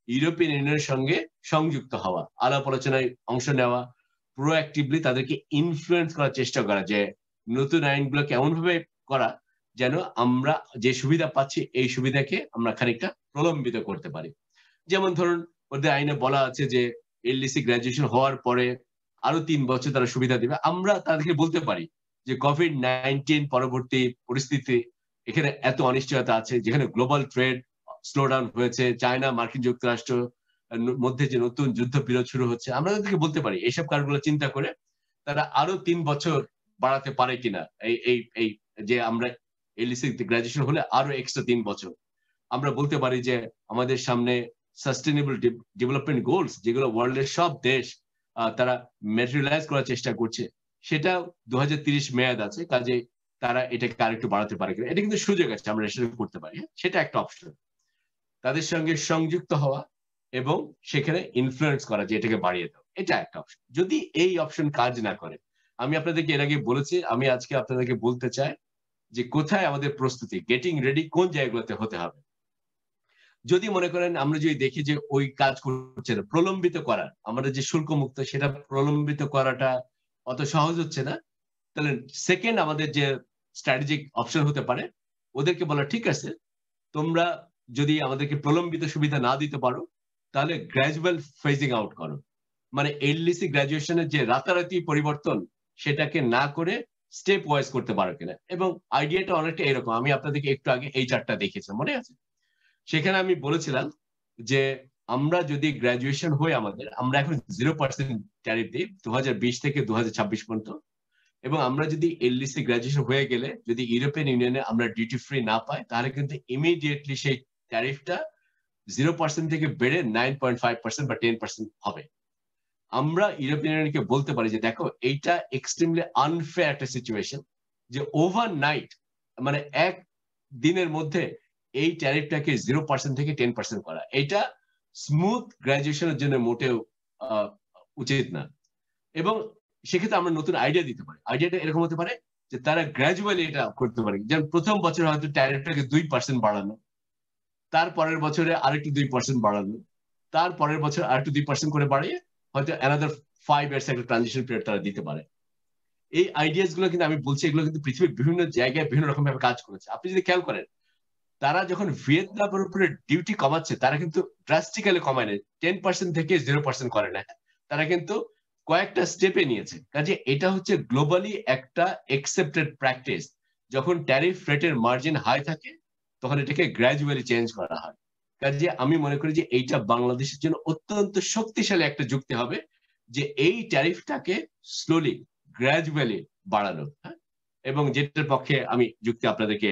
ইউরোপিয়ান ইউনিয়নের সঙ্গে সংযুক্ত হওয়া, আলাপ আলোচনায় অংশ নেওয়া, প্রোঅ্যাক্টিভলি তাদেরকে ইনফ্লুয়েন্স করার চেষ্টা করা, যে নতুন আইনগুলো কেমন ভাবে করা যেন আমরা যে সুবিধা পাচ্ছি এই সুবিধাকে আমরা খানিকটা প্রলম্বিত করতে পারি। যেমন ধরুন ওদের আইনে বলা আছে যে এলডিসি গ্রাজুয়েশন হওয়ার পরে আরো 3 বছর তারা সুবিধা দিবে, আমরা তাদেরকে বলতে পারি যে কোভিড-19 পরবর্তী পরিস্থিতি এখানে এত অনিশ্চয়তা আছে, যেখানে গ্লোবাল ট্রেড স্লোডাউন হয়েছে, চায়না মার্কিন যুক্তরাষ্ট্র মধ্যে যে নতুন যুদ্ধ বিরোধ শুরু হচ্ছে, আমরা তাদেরকে বলতে পারি এইসব কারণগুলো চিন্তা করে তারা আরো 3 বছর বাড়াতে পারে কিনা, এই এই এই যে আমরা এলডিসি গ্রাজুয়েশন হলে আরো এক্সট্রা 3 বছর। আমরা বলতে পারি যে আমাদের সামনে সাস্টেনেবল ডেভেলপমেন্ট গোলস, যেগুলো ওয়ার্ল্ডের সব দেশ তারা ম্যাটেরিয়ালাইজ করার চেষ্টা করছে, সেটা 2030 মেয়াদ আছে, কাজে তারা এটাকে আরেকটু বাড়াতে পারে কিনা, এটা কিন্তু সুযোগ আছে, আমরা সেটা করতে পারি। সেটা একটা অপশন, তাদের সঙ্গে সংযুক্ত হওয়া এবং সেখানে ইনফ্লুয়েন্স করা যে এটাকে বাড়িয়ে দাও, এটা একটা অপশন। যদি এই অপশন কাজ না করে, আমি আপনাদেরকে এর আগে বলেছি, আমি আজকে আপনাদেরকে বলতে চাই যে কোথায় আমাদের প্রস্তুতি, গেটিং রেডি কোন জায়গাগুলোতে হতে হবে। যদি মনে করেন আমরা যদি দেখি যে ওই কাজ করছে না, প্রলম্বিত করার, আমাদের যে শুল্ক মুক্ত সেটা প্রলম্বিত করাটা অত সহজ হচ্ছে না, তাহলে সেকেন্ড আমাদের যে স্ট্র্যাটেজিক অপশন হতে পারে, ওদেরকে বলা ঠিক আছে, তোমরা যদি আমাদেরকে প্রলম্বিত সুবিধা না দিতে পারো, তাহলে গ্র্যাজুয়াল ফেজিং আউট করো। মানে এলডিসি গ্রাজুয়েশনের যে রাতারাতি পরিবর্তন, সেটাকে না করে স্টেপ ওয়াইজ করতে পারো কিনা। এবং আইডিয়াটা অনেকটা এরকম, আমি আপনাদেরকে একটু আগে এই চারটা দেখিয়েছিলাম, মনে আছে? সেখানে আমি বলেছিলাম যে আমরা যদি গ্রাজুয়েশন হয়ে আমরা এখন 0% ট্যারিফ দিই 2020 থেকে 2026 পর্যন্ত, এবং আমরা যদি এলডিসি গ্রাজুয়েশন হয়ে গেলে যদি ইউরোপিয়ান ইউনিয়নে আমরা ডিউটি ফ্রি না পাই, তাহলে কিন্তু ইমিডিয়েটলি সেই ট্যারিফটা 0% থেকে বেড়ে 9.5% বা 10% হবে। আমরা ইউরোপিয়ান ইউনিয়নকে বলতে পারি যে দেখো, এইটা এক্সট্রিমলি আনফেয়ার একটা সিচুয়েশন, যে ওভারনাইট মানে এক দিনের মধ্যে এই ট্যারিফটাকে 0% থেকে 10% করা, এটা স্মুথ গ্রাজুয়েশনের জন্য মোটেও উচিত না। এবং সেক্ষেত্রে আমরা নতুন আইডিয়া দিতে পারি। আইডিয়াটা এরকম হতে পারে যে তারা গ্রাজুয়ালি এটা করতে পারে, যেমন প্রথম বছর হয়তো ট্যারিফটাকে 2% বাড়ানো, তার পরের বছরে আরেকটু 2% বাড়ানো, তার পরের বছর আরেকটু 2% করে বাড়িয়ে হয়তো অ্যানাদার 5 ইয়ার্স একটা ট্রানজিশন পিরিয়ড তারা দিতে পারে। এই আইডিয়াস গুলো কিন্তু আমি বলছি, এগুলো কিন্তু পৃথিবীর বিভিন্ন জায়গায় বিভিন্ন রকম ভাবে কাজ করেছে। আপনি যদি খেয়াল করেন, তারা যখন ভিয়েতনামের উপরে ডিউটি কমাচ্ছে, তারা কিন্তু ড্রাস্টিক্যালি কমায় না, 10% থেকে 0% করে না, তারা কিন্তু কয়েকটা স্টেপে নিয়েছে। কাজে এটা হচ্ছে গ্লোবালি একটা একসেপ্টেড প্র্যাকটিস। যখন ট্যারিফ রেটের মার্জিন হাই থাকে, তখন এটাকে গ্র্যাজুয়ালি চেঞ্জ করা হয়। কাজে আমি মনে করি যে এইটা বাংলাদেশের জন্য অত্যন্ত শক্তিশালী একটা যুক্তি হবে, যে এই ট্যারিফটাকে স্লোলি গ্র্যাজুয়ালি বাড়ানো। হ্যাঁ, এবং যেটার পক্ষে আমি যুক্তি আপনাদেরকে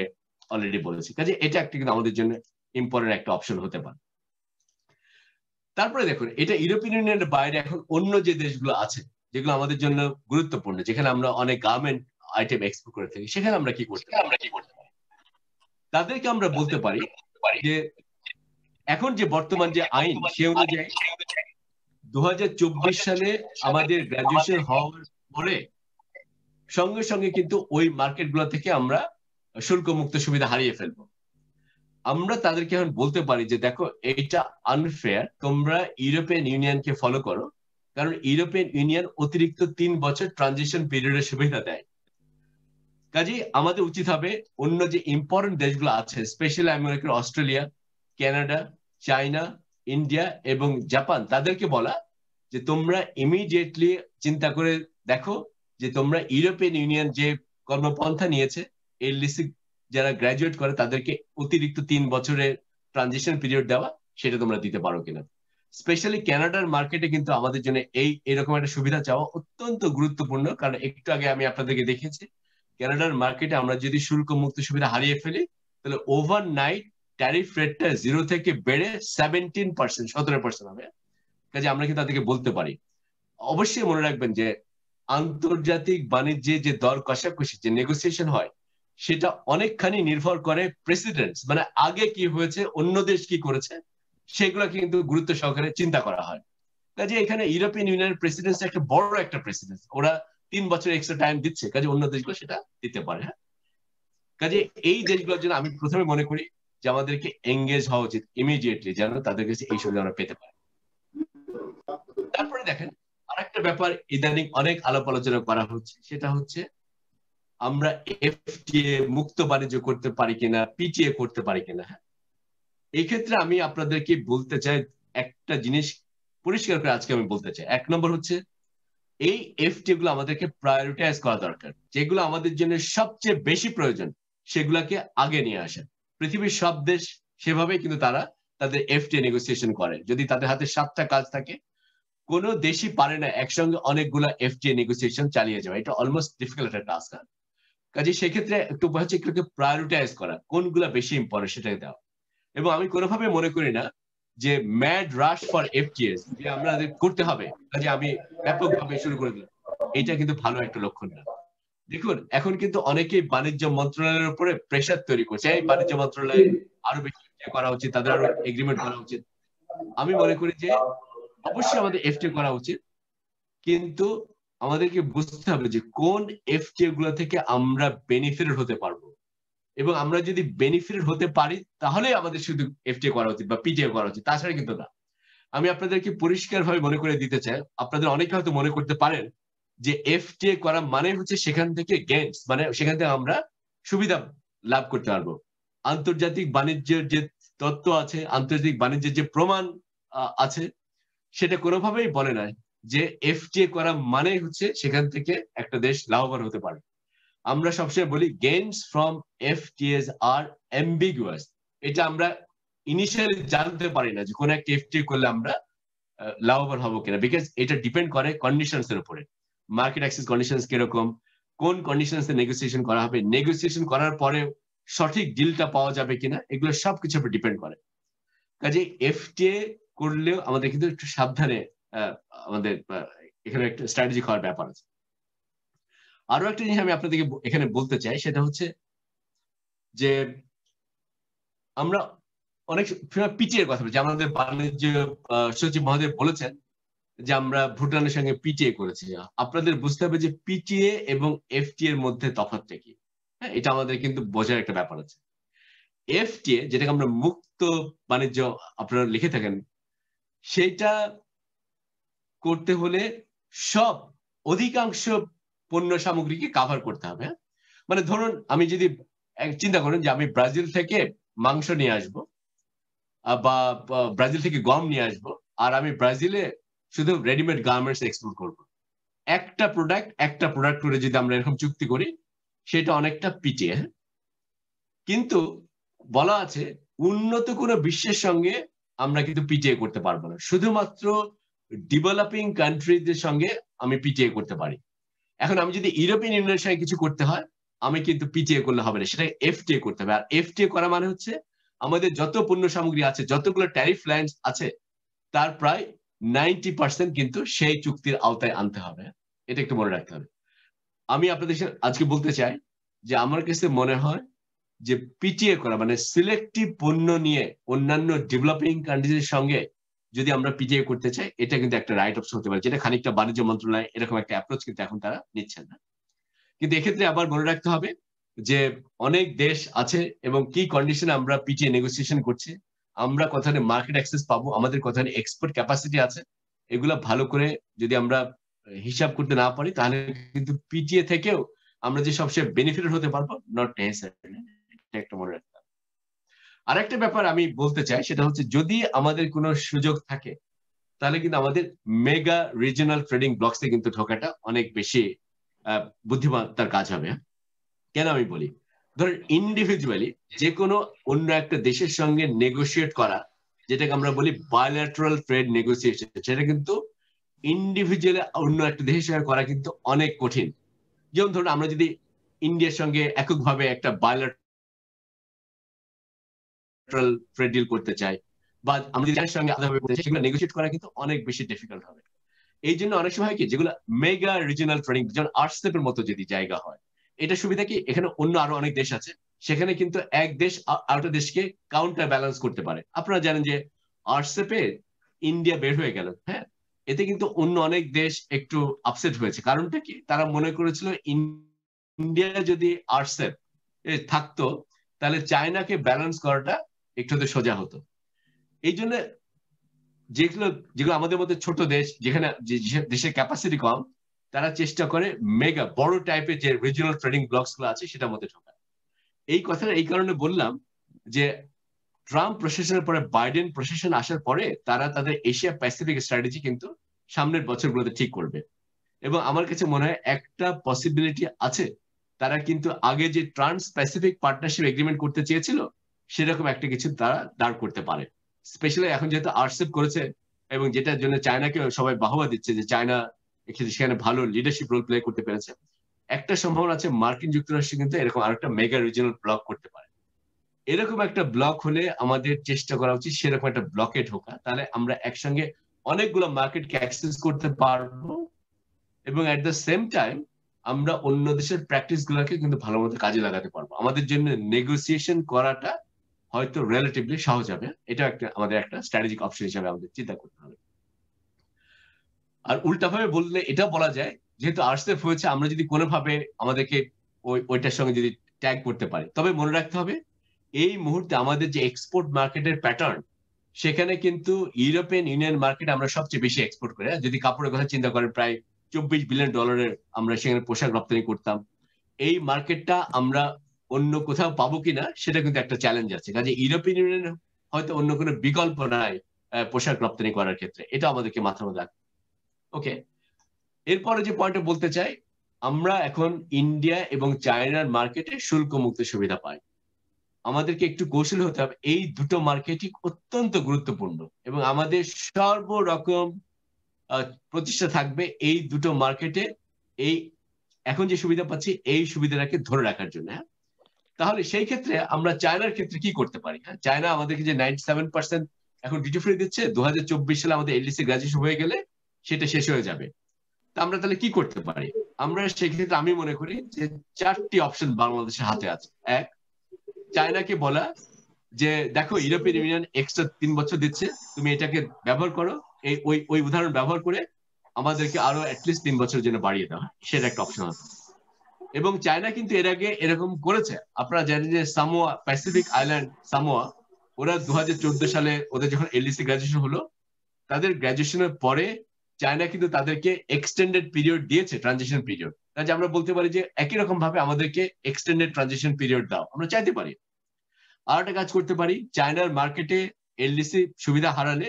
অলরেডি বলেছি। কাজে এটা একটা কিন্তু আমাদের জন্য ইম্পর্টেন্ট একটা অপশন হতে পারে। তারপরে দেখুন, এটা ইউরোপিয়ান ইউনিয়নের বাইরে এখন অন্য যে দেশগুলো আছে, যেগুলো আমাদের জন্য গুরুত্বপূর্ণ, যেখানে আমরা অনেক গার্মেন্ট আইটেম এক্সপোর্ট করে থাকি, সেখানে আমরা কি করতে পারি? তাদেরকে আমরা বলতে পারি যে এখন যে বর্তমান যে আইন, সে অনুযায়ী 2024 সালে আমাদের গ্রাজুয়েশন হওয়ার পরে সঙ্গে সঙ্গে কিন্তু ওই মার্কেটগুলো থেকে আমরা শুল্ক মুক্ত সুবিধা হারিয়ে ফেলবো। আমরা তাদেরকে এখন বলতে পারি যে দেখো, এইটা আনফেয়ার, তোমরা ইউরোপিয়ান ইউনিয়নকে ফলো করো, কারণ ইউরোপিয়ান ইউনিয়ন অতিরিক্ত 3 বছর ট্রানজিশন পিরিয়ডের সুবিধা দেয়। কাজেই আমাদের উচিত হবে অন্য যে ইম্পর্টেন্ট দেশগুলো আছে, স্পেশালি আমি মনে করি অস্ট্রেলিয়া, কানাডা, চায়না, ইন্ডিয়া এবং জাপান, তাদেরকে বলা যে তোমরা ইমিডিয়েটলি চিন্তা করে দেখো যে তোমরা ইউরোপিয়ান ইউনিয়ন যে কর্মপন্থা নিয়েছে, এলডিসি যারা গ্রাজুয়েট করে তাদেরকে অতিরিক্ত 3 বছরের ট্রানজিশন পিরিয়ড দেওয়া, সেটা তোমরা দিতে পারো কিনা। স্পেশালি কানাডার মার্কেটে কিন্তু আমাদের জন্য এরকম একটা সুবিধা চাওয়া অত্যন্ত গুরুত্বপূর্ণ, কারণ একটু আগে আমি আপনাদেরকে দেখেছি, কানাডার মার্কেটে আমরা যদি শুল্ক মুক্ত সুবিধা হারিয়ে ফেলি, তাহলে ওভারনাইট ট্যারিফ রেটটা 0 থেকে বেড়ে 17% হবে। কাজে আমরা কিন্তু তাদেরকে বলতে পারি। অবশ্যই মনে রাখবেন যে আন্তর্জাতিক বাণিজ্যে যে দর কষাকষি, যে নেগোসিয়েশন হয়, সেটা অনেকখানি নির্ভর করে প্রেসিডেন্টস, মানে আগে কি হয়েছে, অন্য দেশ কি করেছে, সেগুলো কিন্তু গুরুত্ব সহকারে চিন্তা করা হয়। কাজে এখানে ইউরোপিয়ান ইউনিয়নের প্রেসিডেন্স একটা বড় একটা প্রেসিডেন্স, ওরা 3 বছর এক্সট্রা টাইম দিচ্ছে, কাজে অন্য দেশগুলো সেটা দিতে পারে। হ্যাঁ, কাজে এই দেশগুলোর জন্য আমি প্রথমে মনে করি যে আমাদেরকে এঙ্গেজ হওয়া উচিত ইমিডিয়েটলি, যেন তাদের কাছে এই সুবিধা আমরা পেতে পারি। তারপরে দেখেন, আরেকটা ব্যাপার ইদানিং অনেক আলাপ আলোচনা করা হচ্ছে, সেটা হচ্ছে আমরা এফটিএ মুক্ত বাণিজ্য করতে পারি কিনা, পিটিএ করতে পারি কিনা। হ্যাঁ, এই ক্ষেত্রে আমি আপনাদেরকে বলতে চাই একটা জিনিস পরিষ্কার করে আজকে আমি বলতে চাই। 1 নম্বর হচ্ছে, এই এফটিএ গুলো আমাদেরকে প্রায়োরিটাইজ করা দরকার, যেগুলো আমাদের জন্য সবচেয়ে বেশি প্রয়োজন সেগুলাকে আগে নিয়ে আসে। পৃথিবীর সব দেশ সেভাবেই কিন্তু তারা তাদের এফটিএ নেগোসিয়েশন করে। যদি তাদের হাতে 7টা কাজ থাকে, কোন দেশই পারে না একসঙ্গে অনেকগুলা এফটিএ নেগোসিয়েশন চালিয়ে যাওয়া। এটা অলমোস্ট ডিফিকাল্ট একটা টাস্ক। কাজে সেক্ষেত্রে একটু উপায় হচ্ছে এগুলোকে প্রায়োরিটাইজ করা, কোনগুলা বেশি ইম্পর্টেন্ট সেটাই দেওয়া। এবং আমি কোনোভাবে মনে করি না যে ম্যাড রাশ ফর এফটিএস যে আমরা করতে হবে, কাজে আমি ব্যাপকভাবে শুরু করে দিলাম, এটা কিন্তু ভালো একটা লক্ষণ না। দেখুন এখন কিন্তু অনেকেই বাণিজ্য মন্ত্রণালয়ের উপরে প্রেশার তৈরি করছে, এই বাণিজ্য মন্ত্রণালয় আরো বেশি করা উচিত, তাদের আরো এগ্রিমেন্ট করা উচিত। আমি মনে করি যে অবশ্যই আমাদের এফটিএ করা উচিত, কিন্তু আমাদেরকে বুঝতে হবে যে কোন এফটিএ গুলো থেকে আমরা বেনিফিটেড হতে পারবো, এবং আমরা যদি বেনিফিটেড হতে পারি তাহলে আমাদের শুধু এফটিএ করা উচিত বা পিটিএ করা উচিত, তাছাড়া কিন্তু না। আমি আপনাদেরকে পরিষ্কারভাবে মনে করে দিতে চাই, আপনাদের অনেকে হয়তো মনে করতে পারেন যে এফটিএ করা মানে হচ্ছে সেখান থেকে গেইনস, মানে সেখান থেকে আমরা সুবিধা লাভ করতে পারবো। আন্তর্জাতিক বাণিজ্যের যে তত্ত্ব আছে, আন্তর্জাতিক বাণিজ্যের যে প্রমাণ আছে, সেটা কোনোভাবেই বলে না যে এফটিএ করা মানে হচ্ছে সেখান থেকে একটা দেশ লাভবান হতে পারে। আমরা সবসময় বলি gains from FTS R ambiguous. এটা আমরা ইনিশিয়ালি জানতে পারি না যে কোন একটা এফটিএ করলে আমরা লাভবান হবো কিনা, বিকজ এটা ডিপেন্ড করে কন্ডিশনস এর উপরে। মার্কেট অ্যাক্সেস কন্ডিশনস কিরকম, কোন কন্ডিশনস এ নেগোসিয়েশন করা হবে, নেগোসিয়েশন করার পরে সঠিক ডিলটা পাওয়া যাবে কিনা, এগুলো সবকিছু উপর ডিপেন্ড করে। কাজে এফটিএ করলেও আমাদের কিন্তু একটু সাবধানে আমাদের এখানে একটা স্ট্র্যাটেজি হওয়ার ব্যাপার আছে। আরো একটা জিনিস আমি আপনাদেরকে এখানে বলতে চাই, সেটা হচ্ছে যে আমরা অনেক পিটিএর কথা বলছি। আমাদের বাণিজ্য সচিব মহোদয় বলেছেন যে আমরা ভুটানের সঙ্গে পিটিএ করেছি। আপনাদের বুঝতে হবে যে পিটিএ এবং এফটিএ এর মধ্যে তফাৎটা কি। হ্যাঁ, এটা আমাদের কিন্তু বোঝার একটা ব্যাপার আছে। এফটিএ যেটাকে আমরা মুক্ত বাণিজ্য আপনারা লিখে থাকেন, সেটা করতে হলে সব অধিকাংশ পণ্য সামগ্রীকে কাভার করতে হবে। মানে ধরুন আমি যদি চিন্তা করেন যে আমি ব্রাজিল থেকে মাংস নিয়ে আসবো বা ব্রাজিল থেকে গম নিয়ে আসবো, আর আমি ব্রাজিলে শুধু রেডিমেড গার্মেন্টস এক্সপোর্ট করবো, একটা প্রোডাক্ট করে যদি আমরা এরকম চুক্তি করি, সেটা অনেকটা পিটিয়ে। কিন্তু বলা আছে উন্নত কোনো বিশ্বের সঙ্গে আমরা কিন্তু পিটিএ করতে পারবো না, শুধুমাত্র ডেভেলপিং কান্ট্রিদের সঙ্গে আমি পিটিএ করতে পারি। এখন আমি যদি ইউরোপিয়ান ইউনিয়নের সঙ্গে কিছু করতে হয়, আমি কিন্তু পিটিএ করলে হবে না, সেটা এফটিএ করতে হবে। আর এফটিএ করা মানে হচ্ছে আমাদের যত পণ্য সামগ্রী আছে, যতগুলো ট্যারিফ লাইন্স আছে, তার প্রায় 90% কিন্তু সেই চুক্তির আওতায় আনতে হবে। এটা একটু মনে রাখতে হবে। আমি আপনাদের আজকে বলতে চাই যে আমার কাছে মনে হয় যে পিটিএ করা মানে সিলেক্টিভ পণ্য নিয়ে অন্যান্য ডেভেলপিং কান্ট্রিজের সঙ্গে যদি আমরা পিটিএ করতে চাই, এটা কিন্তু একটা রাইট অপশন হতে পারে, যেটা খানিকটা বাণিজ্য মন্ত্রণালয় এরকম একটা অ্যাপ্রোচ কিন্তু এখন তারা নিচ্ছেন না। কিন্তু এক্ষেত্রে আবার মনে রাখতে হবে যে অনেক দেশ আছে এবং কি কন্ডিশনে আমরা পিটিএ নেগোসিয়েশন করছি, আমরা কোথায় মার্কেট অ্যাক্সেস পাবো, আমাদের কোথায় এক্সপোর্ট ক্যাপাসিটি আছে, এগুলো ভালো করে যদি আমরা হিসাব করতে না পারি, তাহলে কিন্তু পিটিএ থেকেও আমরা যে সবচেয়ে বেনিফিটেড হতে পারবো নট নেসেসারি। এটা একটা মনে রাখতে হবে। আরেকটা ব্যাপার আমি বলতে চাই, সেটা হচ্ছে যদি আমাদের কোনো সুযোগ থাকে, তাহলে কিন্তু আমাদের মেগা রিজিওনাল ট্রেডিং ব্লকসে কিন্তু ঢোকাটা অনেক বেশি বুদ্ধিমত্তার কাজ হবে। কেন আমি বলি, ধরেন ইন্ডিভিজুয়ালি যে কোনো অন্য একটা দেশের সঙ্গে নেগোসিয়েট করা, যেটাকে আমরা বলি বায়োল্যাটারাল ট্রেড নেগোসিয়েশন, সেটা কিন্তু ইন্ডিভিজুয়ালি অন্য একটা দেশের সঙ্গে করা কিন্তু অনেক কঠিন। যেমন ধরুন আমরা যদি ইন্ডিয়ার সঙ্গে এককভাবে একটা বায়োল্যাটারাল ট্রেড ডিল করতে চাই, বা আমরা যদি সঙ্গে আলাদাভাবে করতে চাই, সেগুলো নেগোসিয়েট করা কিন্তু অনেক বেশি ডিফিকাল্ট হবে। এই জন্য অনেক সময় কি, যেগুলো মেগা রিজিওনাল ট্রেডিং, যেমন আরসেপের মতো যদি জায়গা হয়, এটা সুবিধা কি এখানে অন্য আরো অনেক দেশ আছে, সেখানে কিন্তু এক দেশ আরেকটা দেশকে কাউন্টার ব্যালেন্স করতে পারে। আপনারা জানেন যে আরসেপে ইন্ডিয়া বের হয়ে গেল, হ্যাঁ, এতে কিন্তু অন্য অনেক দেশ একটু আপসেট হয়েছে। কারণটা কি, তারা মনে করেছিল ইন্ডিয়া যদি আরসেপ থাকতো, তাহলে চায়নাকে ব্যালেন্স করাটা একটু সোজা হতো। এই জন্য যেগুলো যেগুলো আমাদের মধ্যে ছোট দেশ, যেখানে দেশের ক্যাপাসিটি কম, তারা চেষ্টা করে মেগা বড় টাইপের যে রিজিওনাল ট্রেডিং ব্লকস গুলো আছে সেটার মধ্যে ঢোকা। এই কথাটা এই কারণে বললাম যে ট্রাম্প প্রশাসনের পরে বাইডেন প্রশাসন আসার পরে তারা তাদের এশিয়া প্যাসিফিক স্ট্র্যাটেজি কিন্তু সামনের বছরগুলোতে ঠিক করবে। এবং আমার কাছে মনে হয় একটা পসিবিলিটি আছে তারা কিন্তু আগে যে ট্রান্স প্যাসিফিক পার্টনারশিপ এগ্রিমেন্ট করতে চেয়েছিল সেরকম একটা কিছু তারা দাঁড় করতে পারে। স্পেশালি এখন যেহেতু আরসেপ করেছে এবং যেটার জন্য চায়নাকে সবাই বাহবা দিচ্ছে যে চায়না সেখানে ভালো লিডারশিপ রোল প্লে করতে পেরেছে, একটা সম্ভাবনা আছে মার্কিন যুক্তরাষ্ট্র কিন্তু এরকম আরেকটা মেগা রিজিওনাল ব্লক করতে পারে। এরকম একটা ব্লক হলে আমাদের চেষ্টা করা উচিত সেরকম একটা ব্লকে ঢোকা, তাহলে আমরা একসঙ্গে অনেকগুলো মার্কেটকে অ্যাক্সেস করতে পারবো এবং এট দ্য সেম টাইম আমরা অন্য দেশের প্র্যাকটিস গুলোকে কিন্তু ভালো মতো কাজে লাগাতে পারবো। আমাদের জন্য নেগোসিয়েশন করাটা হয়তো রিলেটিভলি সহজ হবে। এটা একটা আমাদের একটা স্ট্র্যাটেজিক অপশন হিসেবে আমাদের চিন্তা করতে হবে। আর উল্টাভাবে বললে এটা বলা যায়, যেহেতু আরসেফ হয়েছে, আমরা যদি কোনোভাবে আমাদেরকে ওইটার সঙ্গে যদি ট্যাগ করতে পারি, তবে মনে রাখতে হবে এই মুহূর্তে আমাদের যে এক্সপোর্ট মার্কেটের প্যাটার্ন, সেখানে কিন্তু ইউরোপিয়ান ইউনিয়ন মার্কেট আমরা সবচেয়ে বেশি এক্সপোর্ট করি। যদি কাপড়ের কথা চিন্তা করেন, প্রায় $24 বিলিয়ন আমরা সেখানে পোশাক রপ্তানি করতাম। এই মার্কেটটা আমরা অন্য কোথাও পাবো কিনা সেটা কিন্তু একটা চ্যালেঞ্জ আছে। কাজে ইউরোপিয়ান ইউনিয়ন হয়তো অন্য কোনো বিকল্প নাই পোশাক রপ্তানি করার ক্ষেত্রে, এটা আমাদেরকে মাথার মধ্যে রাখতে। ওকে, এরপরে যে পয়েন্টটা বলতে চাই, আমরা এখন ইন্ডিয়া এবং চায়নার মার্কেটে শুল্ক মুক্ত সুবিধা পাই। আমাদেরকে একটু কৌশল হতে হবে। এই দুটো মার্কেটই অত্যন্ত গুরুত্বপূর্ণ এবং আমাদের সর্বরকম প্রচেষ্টা থাকবে এই দুটো মার্কেটে এই এখন যে সুবিধা পাচ্ছি এই সুবিধাটাকে ধরে রাখার জন্য। হ্যাঁ, তাহলে সেই ক্ষেত্রে আমরা চায়নার ক্ষেত্রে কি করতে পারি? হ্যাঁ, চায়না আমাদেরকে যে 97% এখন ডিউটি ফ্রি দিচ্ছে, 2024 সালে আমাদের এলডিসি গ্রাজুয়েশন হয়ে গেলে সেটা শেষ হয়ে যাবে। তা আমরা তাহলে কি করতে পারি? আমরা সেক্ষেত্রে আমি মনে করি যে 4টি অপশন বাংলাদেশের হাতে আছে। এক, চায়নাকে বলা যে দেখো ইউরোপিয়ান ইউনিয়ন এক্সট্রা 3 বছর দিচ্ছে, তুমি এটাকে ব্যবহার করো, এই ওই ওই উদাহরণ ব্যবহার করে আমাদেরকে আরো অ্যাটলিস্ট 3 বছরের জন্য বাড়িয়ে দেওয়া, সেটা একটা অপশন আছে। এবং চায়না কিন্তু এর আগে এরকম করেছে। আপনারা জানেন যে সামোয়া, প্যাসিফিক আইল্যান্ড সামোয়া, ওরা 2014 সালে ওদের যখন এলডিসি গ্রাজুয়েশন হলো, তাদের গ্রাজুয়েশনের পরে চায়না কিন্তু তাদেরকে এক্সটেন্ডেড পিরিয়ড দিয়েছে, ট্রানজিশন পিরিয়ড। কাজে আমরা বলতে পারি যে একই রকম ভাবে আমাদেরকে এক্সটেন্ডেড ট্রানজিশন পিরিয়ড দাও, আমরা চাইতে পারি। আর একটা কাজ করতে পারি, চায়নার মার্কেটে এলডিসি সুবিধা হারালে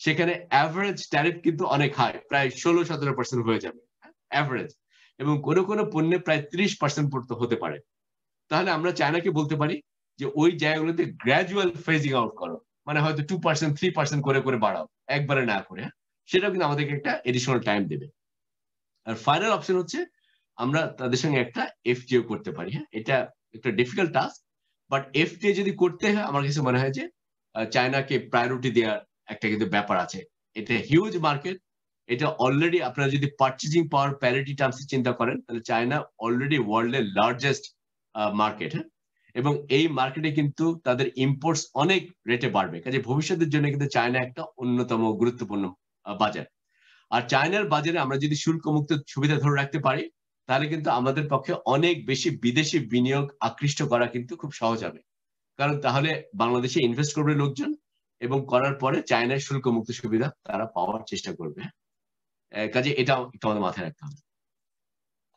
সেখানে অ্যাভারেজ ট্যারিফ কিন্তু অনেক হাই, প্রায় 16-17% হয়ে যাবে অ্যাভারেজ, এবং কোনো কোনো পণ্যে প্রায় 30% পর্যন্ত হতে পারে। তাহলে আমরা চায়নাকে বলতে পারি যে ওই জায়গাগুলোতে গ্র্যাজুয়াল ফেজিং আউট করো, মানে হয়তো 2%, 3% করে করে বাড়াও, একবারে না করে। সেটাও কিন্তু আমাদেরকে একটা এডিশনাল টাইম দেবে। আর ফাইনাল অপশন হচ্ছে আমরা তাদের সঙ্গে একটা এফটিও করতে পারি। হ্যাঁ, এটা একটা ডিফিকাল্ট টাস্ক, বাট এফটিএ যদি করতে হয় আমার কাছে মনে হয় যে চায়নাকে প্রায়োরিটি দেওয়ার একটা কিন্তু ব্যাপার আছে। এটা হিউজ মার্কেট, এটা অলরেডি আপনারা যদি পারচেজিং পাওয়ার প্যারিটি টার্মস চিন্তা করেন, তাহলে চায়না অলরেডি ওয়ার্ল্ডের লার্জেস্ট মার্কেট। হ্যাঁ, এবং এই মার্কেটে কিন্তু তাদের ইম্পোর্টস অনেক রেটে বাড়বে, কাজে ভবিষ্যতের জন্য কিন্তু চায়না একটা অন্যতম গুরুত্বপূর্ণ বাজার। আর চায়নার বাজারে আমরা যদি শুল্ক মুক্ত সুবিধা ধরে রাখতে পারি, তাহলে কিন্তু আমাদের পক্ষে অনেক বেশি বিদেশি বিনিয়োগ আকৃষ্ট করা কিন্তু খুব সহজ হবে। কারণ তাহলে বাংলাদেশে ইনভেস্ট করবে লোকজন এবং করার পরে চায়নার শুল্ক মুক্ত সুবিধা তারা পাওয়ার চেষ্টা করবে। কাজে এটাও একটু আমাদের মাথায় রাখতে হবে।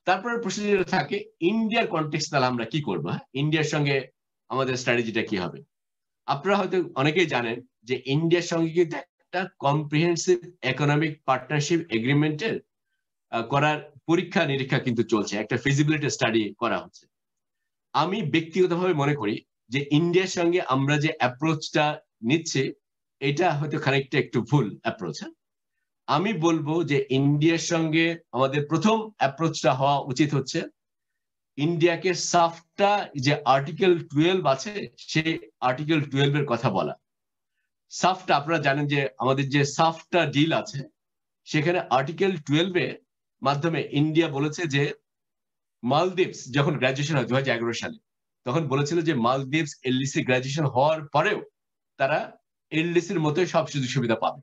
তারপরে প্রশ্ন যেটা থাকে, ইন্ডিয়ার কনটেক্সট তাহলে আমরা কি করবো? ইন্ডিয়ার সঙ্গে আমাদের স্ট্র্যাটেজিটা কি হবে? আপনারা হয়তো অনেকেই জানেন যে ইন্ডিয়ার সঙ্গে কিন্তু একটা কম্প্রিহেন্সিভ ইকোনমিক পার্টনারশিপ এগ্রিমেন্টের করার পরীক্ষা নিরীক্ষা কিন্তু চলছে, একটা ফিজিবিলিটি স্টাডি করা হচ্ছে। আমি ব্যক্তিগতভাবে মনে করি যে ইন্ডিয়ার সঙ্গে আমরা যে অ্যাপ্রোচটা নিচ্ছি এটা হয়তো খানিকটা একটু ভুল অ্যাপ্রোচ। আমি বলবো যে ইন্ডিয়ার সঙ্গে আমাদের প্রথম অ্যাপ্রোচটা হওয়া উচিত হচ্ছে ইন্ডিয়াকে সাফটা যে আর্টিকেল 12 আছে সেই আর্টিকেল 12 এর কথা বলা। সাফটা আপনারা জানেন যে আমাদের যে সাফটা ডিল আছে সেখানে আর্টিকেল 12 এর মাধ্যমে ইন্ডিয়া বলেছে যে মালদ্বীপস যখন গ্রাজুয়েশন হয় 2011 সালে, তখন বলেছিল যে মালদ্বীপস এলডিসি গ্রাজুয়েশন হওয়ার পরেও তারা এলডিসির মতোই সব সুযোগ সুবিধা পাবে।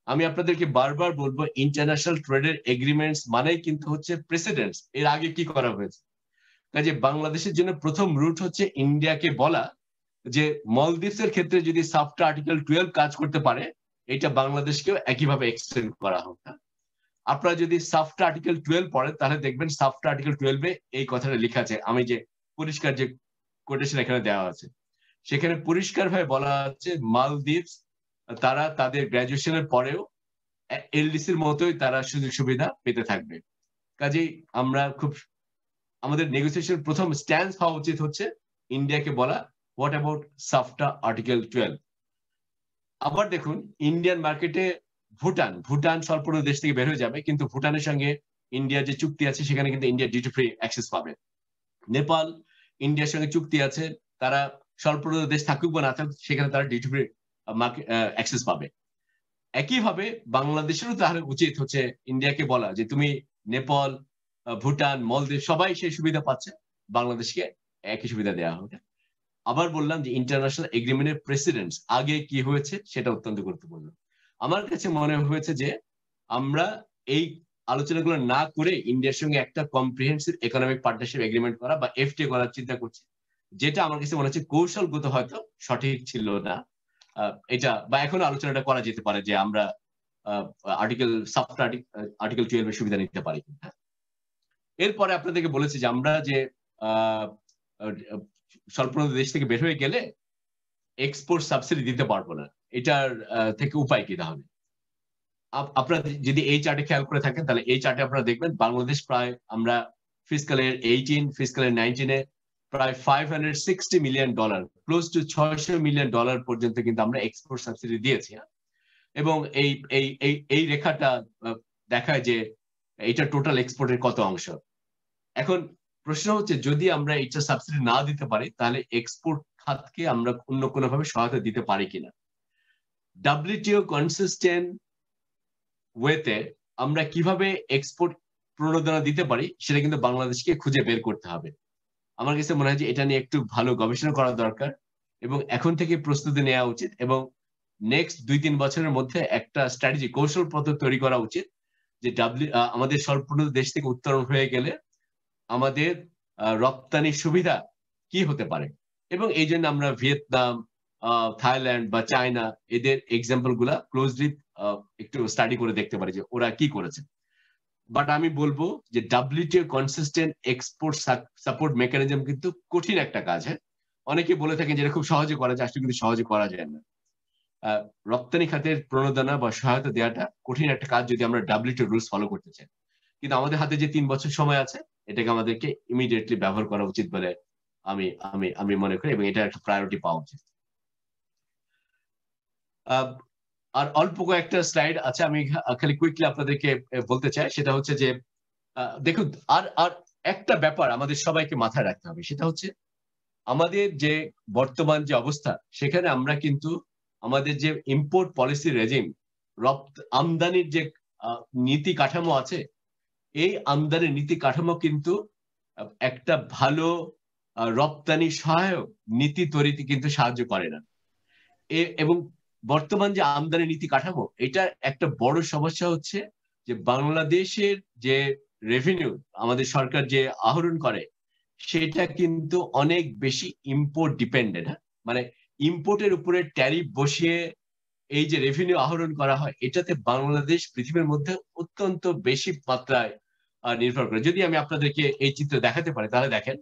আমি আপনাদেরকে বারবার বলবো ইন্টারন্যাশনাল ট্রেডের এগ্রিমেন্টস মানেই কিন্তু হচ্ছে প্রেসিডেন্টস, এর আগে কি করা হয়েছে। কাজে বাংলাদেশের জন্য প্রথম রুট হচ্ছে ইন্ডিয়াকে বলা যে মলদ্বীপসের ক্ষেত্রে যদি সাফটা আর্টিকেল 12 কাজ করতে পারে, এটা বাংলাদেশকেও একইভাবে এক্সটেন্ড করা হোক। আপনারা যদি সাফটা আর্টিকেল 12 পড়েন তাহলে দেখবেন সাফটা আর্টিকেল 12 এ এই কথাটা লেখা আছে। আমি যে পরিষ্কার যে কোটেশন এখানে দেওয়া আছে সেখানে পরিষ্কার ভাবে বলা আছে মালদ্বীপস তারা তাদের গ্রাজুয়েশনের পরেও এলডিসির মতোই তারা সুযোগ সুবিধা পেতে থাকবে। কাজেই আমরা খুব আমাদের নেগোসিয়েশন প্রথম স্ট্যান্স হওয়া উচিত হচ্ছে ইন্ডিয়াকে বলা হোয়াট অ্যাবাউট সাফটা আর্টিকেল 12। আবার দেখুন ইন্ডিয়ান মার্কেটে ভুটান স্বল্পোন্নত দেশ থেকে বের হয়ে যাবে, কিন্তু ভুটানের সঙ্গে ইন্ডিয়ার যে চুক্তি আছে সেখানে কিন্তু ইন্ডিয়া ডিউটি ফ্রি অ্যাক্সেস পাবে। নেপাল ইন্ডিয়ার সঙ্গে চুক্তি আছে, তারা স্বল্পোন্নত দেশ থাকুক বা না থাকুক সেখানে তারা ডিউটি ফ্রি মার্কেট অ্যাক্সেস পাবে। একইভাবে বাংলাদেশেরও তাহলে উচিত হচ্ছে ইন্ডিয়াকে বলা যে তুমি নেপাল, ভুটান, মলদ্বীপ সবাই সেই সুবিধা পাচ্ছে, বাংলাদেশকে একই সুবিধা দেওয়া হবে। আবার বললাম যে ইন্টারন্যাশনাল এগ্রিমেন্টের প্রেসিডেন্টস আগে কি হয়েছে সেটা অত্যন্ত গুরুত্বপূর্ণ। আমার কাছে মনে হয়েছে যে আমরা এই আলোচনাগুলো না করে ইন্ডিয়ার সঙ্গে একটা কম্প্রিহেন্সিভ ইকোনমিক পার্টনারশিপ এগ্রিমেন্ট করা বা এফটিএ করার চিন্তা করছি, যেটা আমার কাছে মনে হচ্ছে কৌশলগত হয়তো সঠিক ছিল না। এটা বা এখনো আলোচনাটা করা যেতে পারে যে আমরা আর্টিকেল 12 এর সুবিধা নিতে পারি কিনা। এরপরে আপনাদেরকে বলেছি যে আমরা যে স্বল্পোন্নত দেশ থেকে বের হয়ে গেলে এক্সপোর্ট সাবসিডি দিতে পারবো না, এটার থেকে উপায় কি তাহলে? আপনারা যদি এই চার্টে খেয়াল করে থাকেন তাহলে এই চার্টে আপনারা দেখবেন বাংলাদেশ প্রায় আমরা ফিসকালের 18 ফিসকালের 19-এ প্রায় $560 মিলিয়ন, ক্লোজ টু $600 মিলিয়ন পর্যন্ত কিন্তু আমরা এক্সপোর্ট সাবসিডি দিয়েছি। এবং এই রেখাটা দেখায় যে এটা টোটাল এক্সপোর্টের কত অংশ। এখন প্রশ্ন হচ্ছে যদি আমরা এটা সাবসিডি না দিতে পারি তাহলে এক্সপোর্ট খাতকে আমরা অন্য কোনোভাবে সহায়তা দিতে পারি কিনা। ডব্লিউটিও কনসিস্টেন্ট ওয়েতে আমরা কিভাবে এক্সপোর্ট প্রণোদনা দিতে পারি সেটা কিন্তু বাংলাদেশকে খুঁজে বের করতে হবে। আমার কাছে মনে হয় যে এটা নিয়ে একটু ভালো গবেষণা করা দরকার এবং এখন থেকে প্রস্তুতি নেওয়া উচিত এবং নেক্সট 2-3 বছরের মধ্যে একটা স্ট্র্যাটেজি কৌশল পদ্ধতি তৈরি করা উচিত যে আমাদের স্বল্পোন্নত দেশ থেকে উত্তরণ হয়ে গেলে আমাদের রপ্তানির সুবিধা কি হতে পারে। এবং এই জন্য আমরা ভিয়েতনাম, থাইল্যান্ড বা চায়না এদের এক্সাম্পল গুলা ক্লোজলি একটু স্টাডি করে দেখতে পারি যে ওরা কি করেছে। বাট আমি বলবো যে WTO consistent export support mechanism কিন্তু কঠিন একটা কাজ। হ্যাঁ, অনেকে বলে থাকেন যে এটা খুব সহজে করা যায়, আসলে কিন্তু সহজে করা যায় না। রপ্তানি খাতের প্রণোদনা বা সহায়তা দেওয়াটা কঠিন একটা কাজ যদি আমরা ডব্লিউটিও রুলস ফলো করতে চাই। কিন্তু আমাদের হাতে যে 3 বছর সময় আছে এটাকে আমাদেরকে ইমিডিয়েটলি ব্যবহার করা উচিত বলে আমি আমি আমি মনে করি এবং এটা একটা প্রায়োরিটি পাওয়া উচিত। আর অল্প কয়েকটা স্লাইড আছে, আমি খালি কুইকলি আপনাদেরকে বলতে চাই, সেটা হচ্ছে যে দেখুন আর একটা ব্যাপার আমাদের সবাইকে মাথায় রাখতে হবে, সেটা হচ্ছে আমাদের যে বর্তমান যে অবস্থা সেখানে আমরা কিন্তু আমাদের যে ইম্পোর্ট পলিসি রেজিম, আমদানির যে নীতি কাঠামো আছে, এই আমদানির নীতি কাঠামো কিন্তু একটা ভালো রপ্তানি সহায়ক নীতি তৈরিতে কিন্তু সাহায্য করে না। এবং বর্তমান যে আমদানি নীতি কাঠামো, এটার একটা বড় সমস্যা হচ্ছে যে বাংলাদেশের যে রেভিনিউ আমাদের সরকার যে আহরণ করে সেটা কিন্তু অনেক বেশি ইম্পোর্ট ডিপেন্ডেন্ট। মানে ইম্পোর্টের উপরে ট্যারিফ বসিয়ে এই যে রেভিনিউ আহরণ করা হয়, এটাতে বাংলাদেশ পৃথিবীর মধ্যে অত্যন্ত বেশি মাত্রায় নির্ভর করে। যদি আমি আপনাদেরকে এই চিত্র দেখাতে পারি তাহলে দেখেন,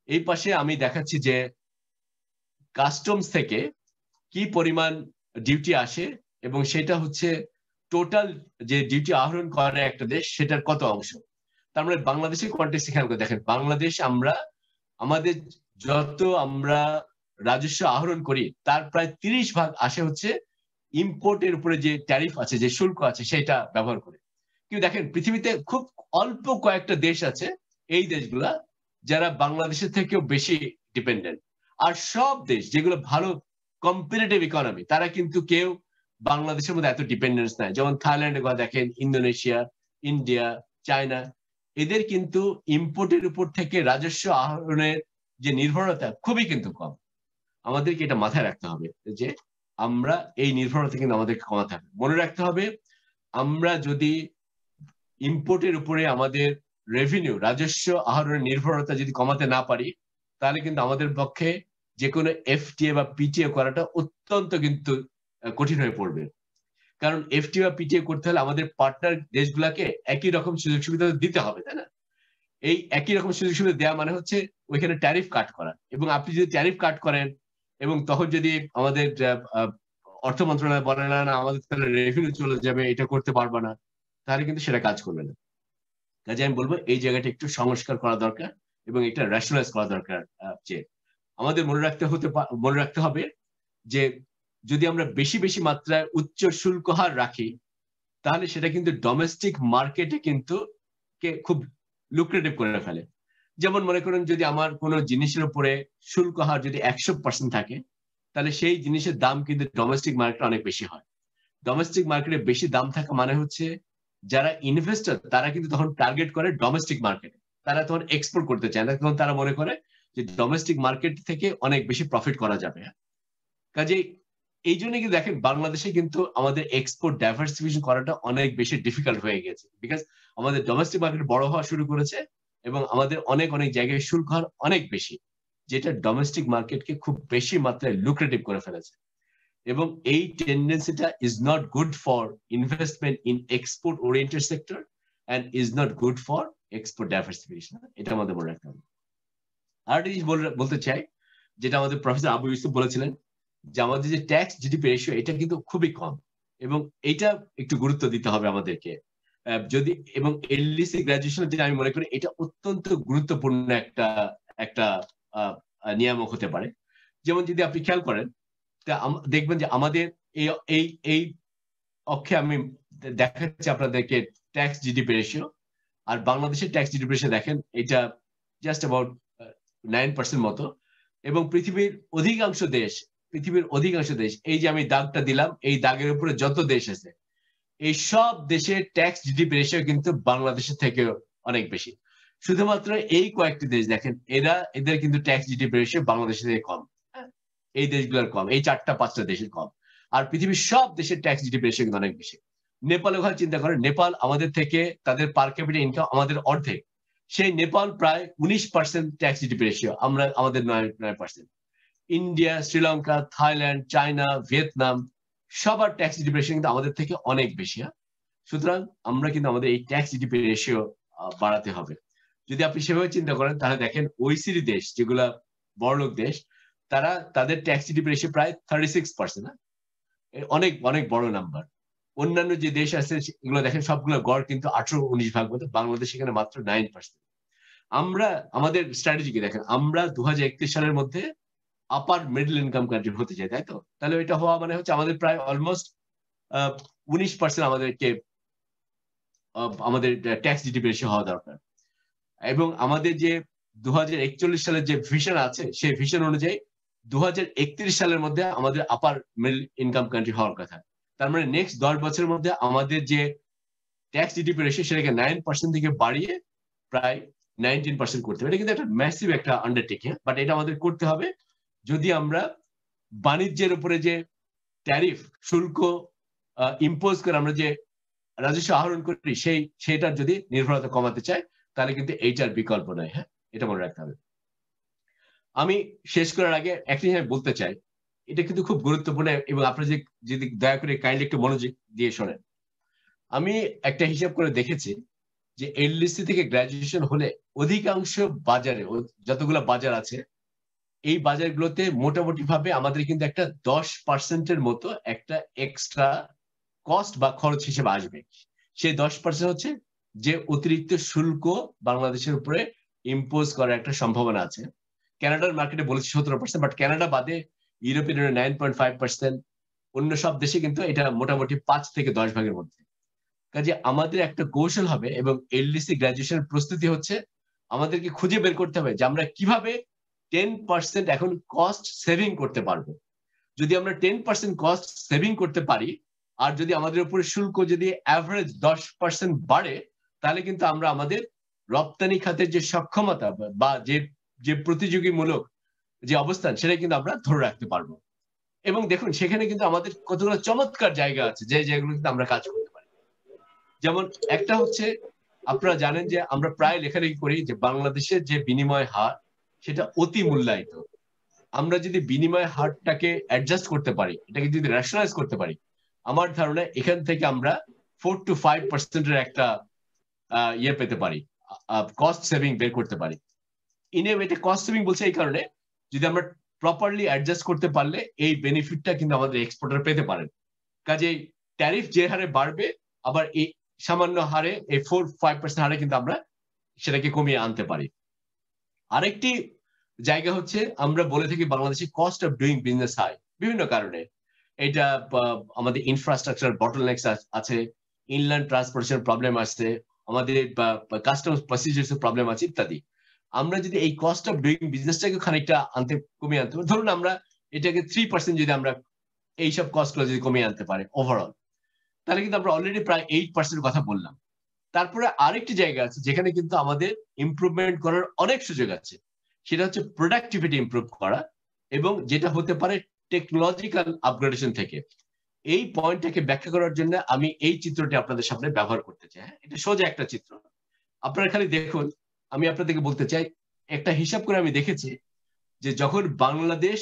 এই পাশে আমি দেখাচ্ছি যে কাস্টমস থেকে কি পরিমাণ ডিউটি আসে এবং সেটা হচ্ছে টোটাল যে ডিউটি আহরণ করে একটা দেশ সেটার কত অংশ। তার মানে বাংলাদেশের কন্টেক্সটে খেয়াল করে দেখেন, বাংলাদেশ আমাদের যত আমরা রাজস্ব আহরণ করি তার প্রায় 30% আসে হচ্ছে ইম্পোর্টের উপরে যে ট্যারিফ আছে, যে শুল্ক আছে, সেটা ব্যবহার করে। কিন্তু দেখেন পৃথিবীতে খুব অল্প কয়েকটা দেশ আছে, এই দেশগুলা যারা বাংলাদেশের থেকেও বেশি ডিপেন্ডেন্ট। আর সব দেশ যেগুলো ভালো কম্পিটিটিভ ইকোনমি তারা কিন্তু কেউ বাংলাদেশের মধ্যে এত ডিপেন্ডেন্স নাই। যেমন থাইল্যান্ডের কথা দেখেন, ইন্দোনেশিয়া, ইন্ডিয়া, চায়না, এদের কিন্তু ইম্পোর্টের উপর থেকে রাজস্ব আহরণের যে নির্ভরতা খুবই কিন্তু কম। আমাদেরকে এটা মাথায় রাখতে হবে যে আমরা এই নির্ভরতা কিন্তু আমাদেরকে কমাতে হবে। মনে রাখতে হবে আমরা যদি ইম্পোর্টের উপরে আমাদের রেভিনিউ রাজস্ব আহরণের নির্ভরতা যদি কমাতে না পারি তাহলে কিন্তু আমাদের পক্ষে যে কোনো এফটিএ বা পিটিএ করাটা অত্যন্ত কিন্তু কঠিন হয়ে পড়বে। কারণ এফটিএ বা পিটিএ করতে হলে আমাদের পার্টনার দেশগুলোকে একই রকম সুযোগ সুবিধা দিতে হবে, তাই না? এই একই রকম সুযোগ সুবিধা দেওয়া মানে হচ্ছে ওইখানে ট্যারিফ কাট করা। এবং আপনি যদি ট্যারিফ কাট করেন এবং তখন যদি আমাদের অর্থ মন্ত্রণালয় বলে না আমাদের তাহলে রেভিনিউ চলে যাবে, এটা করতে পারবো না, তাহলে কিন্তু সেটা কাজ করবে না। কাজে আমি বলবো এই জায়গাটা একটু সংস্কার করা দরকার এবং এটা রেশনালাইজ করা দরকার। যে আমাদের মনে রাখতে হবে যে যদি আমরা বেশি বেশি মাত্রায় উচ্চ শুল্ক হার রাখি তাহলে সেটা কিন্তু ডোমেস্টিক মার্কেটে কিন্তু খুব লুক্রেটিভ করে ফেলে। যেমন মনে করেন যদি আমার কোনো জিনিসের উপরে শুল্ক হার যদি 100% থাকে তাহলে সেই জিনিসের দাম কিন্তু ডোমেস্টিক মার্কেটে অনেক বেশি হয়। ডোমেস্টিক মার্কেটে বেশি দাম থাকা মানে হচ্ছে যারা ইনভেস্টর তারা কিন্তু তখন টার্গেট করে ডোমেস্টিক মার্কেটে, তারা তখন এক্সপোর্ট করতে চায় না, তখন তারা মনে করে যে ডোমেস্টিক মার্কেট থেকে অনেক বেশি প্রফিট করা যাবে। কাজেই এই জন্য কিন্তু দেখেন বাংলাদেশে কিন্তু আমাদের এক্সপোর্ট ডাইভার্সিফিকেশন করাটা অনেক বেশি ডিফিকাল্ট হয়ে গেছে, বিকজ আমাদের ডোমেস্টিক মার্কেট বড় হওয়া শুরু করেছে এবং আমাদের অনেক অনেক জায়গায় শুল্ক হার অনেক বেশি, যেটা ডোমেস্টিক মার্কেটকে খুব বেশি মাত্রায় লুক্রেটিভ করে ফেলেছে। এবং এই টেন্ডেন্সিটা is not good for investment in export oriented sector and is not good for export diversification. এটা আমাদের মনে রাখতে হবে। আর একটা জিনিস বলতে চাই, যেটা আমাদের প্রফেসর আবু ইউসুফ বলেছিলেন যে আমাদের যে ট্যাক্স জিডিপি রেশিও এটা কিন্তু খুবই কম, এবং এটা একটু গুরুত্ব দিতে হবে আমাদেরকে। যদি এবং এলডিসি গ্রাজুয়েশন যেটা আমি মনে করি এটা অত্যন্ত গুরুত্বপূর্ণ একটা একটা নিয়ামক হতে পারে। যেমন যদি আপনি খেয়াল করেন দেখবেন যে আমাদের এই এই এই অক্ষে আমি দেখাচ্ছি আপনাদেরকে ট্যাক্স জিডিপি রেশিও, আর বাংলাদেশের ট্যাক্স জিডিপি রেশিও দেখেন এটা জাস্ট অ্যাবাউট 9% মতো। এবং পৃথিবীর অধিকাংশ দেশ এই যে আমি দাগটা দিলাম এই দাগের উপরে যত দেশ আছে এই সব দেশের ট্যাক্স জিডিপি রেশিও কিন্তু বাংলাদেশের থেকে অনেক বেশি। শুধুমাত্র এই কয়েকটি দেশ দেখেন এদের কিন্তু ট্যাক্স জিডিপি রেশিও বাংলাদেশের থেকে কম, এই দেশগুলোর কম, এই 4-5টা দেশের কম। আর পৃথিবীর সব দেশের ট্যাক্স জিডিপি রেশিও কিন্তু অনেক বেশি। নেপালের কথা চিন্তা করেন, নেপাল আমাদের থেকে তাদের পার ক্যাপিটাল ইনকাম আমাদের অর্ধেক, সেই নেপাল প্রায় 19% ট্যাক্স জিডিপি রেশিও, আমরা আমাদের 9%। India, Sri Lanka, Thailand, China, Vietnam সবার ট্যাক্স জিডিপি রেশিও কিন্তু আমাদের থেকে অনেক বেশি। সুতরাং আমরা কিন্তু আমাদের এই ট্যাক্স জিডিপি রেশিও বাড়াতে হবে। যদি আপনি সেভাবে চিন্তা করেন তাহলে দেখেন ওইসিডি দেশ যেগুলা বড়লোক দেশ তারা তাদের ট্যাক্স জিডিপি রেশিও প্রায় 36%, অনেক অনেক বড় নাম্বার। অন্যান্য যে দেশ আছে এগুলো দেখেন সবগুলো গড় কিন্তু 18-19 ভাগ মতো, বাংলাদেশ এখানে মাত্র 9%। আমরা আমাদের স্ট্র্যাটেজি কি দেখেন, আমরা 2031 সালের মধ্যে আপার মিডল ইনকাম কান্ট্রি হতে চাই, তাই তো? তাহলে এটা হওয়া মানে হচ্ছে আমাদের প্রায় অলমোস্ট 19% আমাদের ট্যাক্স জিডিপি রেশিও হওয়া দরকার। এবং আমাদের যে 2041 সালের যে ভিশন আছে সেই ভিশন অনুযায়ী 2031 সালের মধ্যে আমাদের আপার মিডল ইনকাম কান্ট্রি হওয়ার কথা। তার মানে নেক্সট 10 বছরের মধ্যে আমাদের যে ট্যাক্স জিডিপি রেশিও সেটাকে 9% থেকে বাড়িয়ে প্রায় 19% করতে হবে। এটা কিন্তু একটা ম্যাসিভ একটা আন্ডারটেকিং, বাট এটা আমাদের করতে হবে যদি আমরা বাণিজ্যের উপরে যে ট্যারিফ শুল্ক ইম্পোজ করে আমরা যে রাজস্ব আহরণ করি সেইটার যদি নির্ভরতা কমাতে চাই তাহলে কিন্তু এইটার বিকল্প নয়। হ্যাঁ, এটা মনে রাখতে হবে। আমি শেষ করার আগে একটা জিনিস বলতে চাই, এটা কিন্তু খুব গুরুত্বপূর্ণ এবং আপনারা যদি দয়া করে কাইন্ডলি একটু মনোযোগ দিয়ে শোনেন। আমি একটা হিসাব করে দেখেছি যে এলডিসি থেকে গ্রাজুয়েশন হলে অধিকাংশ বাজারে, যতগুলো বাজার আছে এই বাজারগুলোতে মোটামুটি ভাবে আমাদের কিন্তু একটা 10%-এর মতো একটা এক্সট্রা কস্ট বা খরচ হিসেবে আসবে। সেই 10% হচ্ছে যে অতিরিক্ত শুল্ক বাংলাদেশের উপরে ইম্পোজ করার একটা সম্ভাবনা আছে। কানাডার মার্কেটে বলেছি 17%, বাট কানাডা বাদে ইউরোপিয়ান ইউনিয়ন 9.5%, অন্য সব দেশে কিন্তু এটা মোটামুটি 5 থেকে 10 ভাগের মধ্যে। কাজে আমাদের একটা কৌশল হবে এবং এলডিসি গ্রাজুয়েশনের প্রস্তুতি হচ্ছে আমাদেরকে খুঁজে বের করতে হবে যে আমরা কিভাবে 10% এখন কস্ট সেভিং করতে পারবো। যদি আমরা 10% কস্ট সেভিং করতে পারি আর যদি আমাদের উপরে শুল্ক যদি অ্যাভারেজ 10% বাড়ে তাহলে কিন্তু আমরা আমাদের রপ্তানি খাতের যে সক্ষমতা বা যে প্রতিযোগীমূলক যে অবস্থান সেটা কিন্তু আমরা ধরে রাখতে পারবো। এবং দেখুন সেখানে কিন্তু আমাদের কতগুলো চমৎকার জায়গা আছে যে জায়গাগুলো কিন্তু আমরা কাজ করতে পারি। যেমন একটা হচ্ছে আপনারা জানেন যে আমরা প্রায় লেখালেখি করি যে বাংলাদেশের যে বিনিময় হার সেটা অতি মূল্যায়িত। আমরা যদি বিনিময় হারটাকে অ্যাডজাস্ট করতে পারি, এটাকে যদি রেশনালাইজ করতে পারি, আমার ধারণা এখান থেকে আমরা 4-5%-এর একটা ইয়ে পেতে পারি, কস্ট সেভিং বের করতে পারি। এটা কস্ট সেভিং বলছে এই কারণে যদি আমরা প্রপারলি অ্যাডজাস্ট করতে পারলে এই বেনিফিটটা কিন্তু আমাদের এক্সপোর্টার পেতে পারেন। কাজেই ট্যারিফ যে হারে বাড়বে আবার সামান্য হারে এই 4-5% হারে কিন্তু আমরা সেটাকে কমিয়ে আনতে পারি। আরেকটি জায়গা হচ্ছে আমরা বলে থাকি বাংলাদেশে cost of doing business high বিভিন্ন কারণে। এটা আমাদের ইনফ্রাস্ট্রাকচার বটলনেকস আছে, ইনল্যান্ড ট্রান্সপোর্টেশন প্রবলেম আছে, আমাদের কাস্টমস প্রসিজার্স এর প্রবলেম আছে ইত্যাদি। আমরা যদি এই কস্ট অফ ডুইং বিজনেসটাকে খানিকটা কমিয়ে আনতে পারি, ধরুন আমরা এটাকে 3% যদি আমরা এইসব কস্টগুলো যদি কমিয়ে আনতে পারি ওভারঅল, তাহলে কিন্তু আমরা অলরেডি প্রায় 8% কথা বললাম। তারপরে আরেকটি জায়গা আছে যেখানে কিন্তু আমাদের ইমপ্রুভমেন্ট করার অনেক সুযোগ আছে, সেটা হচ্ছে প্রোডাক্টিভিটি ইমপ্রুভ করা, এবং যেটা হতে পারে টেকনোলজিক্যাল আপগ্রেডেশন থেকে। এই পয়েন্টটাকে ব্যাখ্যা করার জন্য আমি এই চিত্রটি আপনাদের সামনে ব্যবহার করতে চাই। এটা সোজা একটা চিত্র, আপনারা খালি দেখুন। আমি আপনাদেরকে বলতে চাই, একটা হিসাব করে আমি দেখেছি যে যখন বাংলাদেশ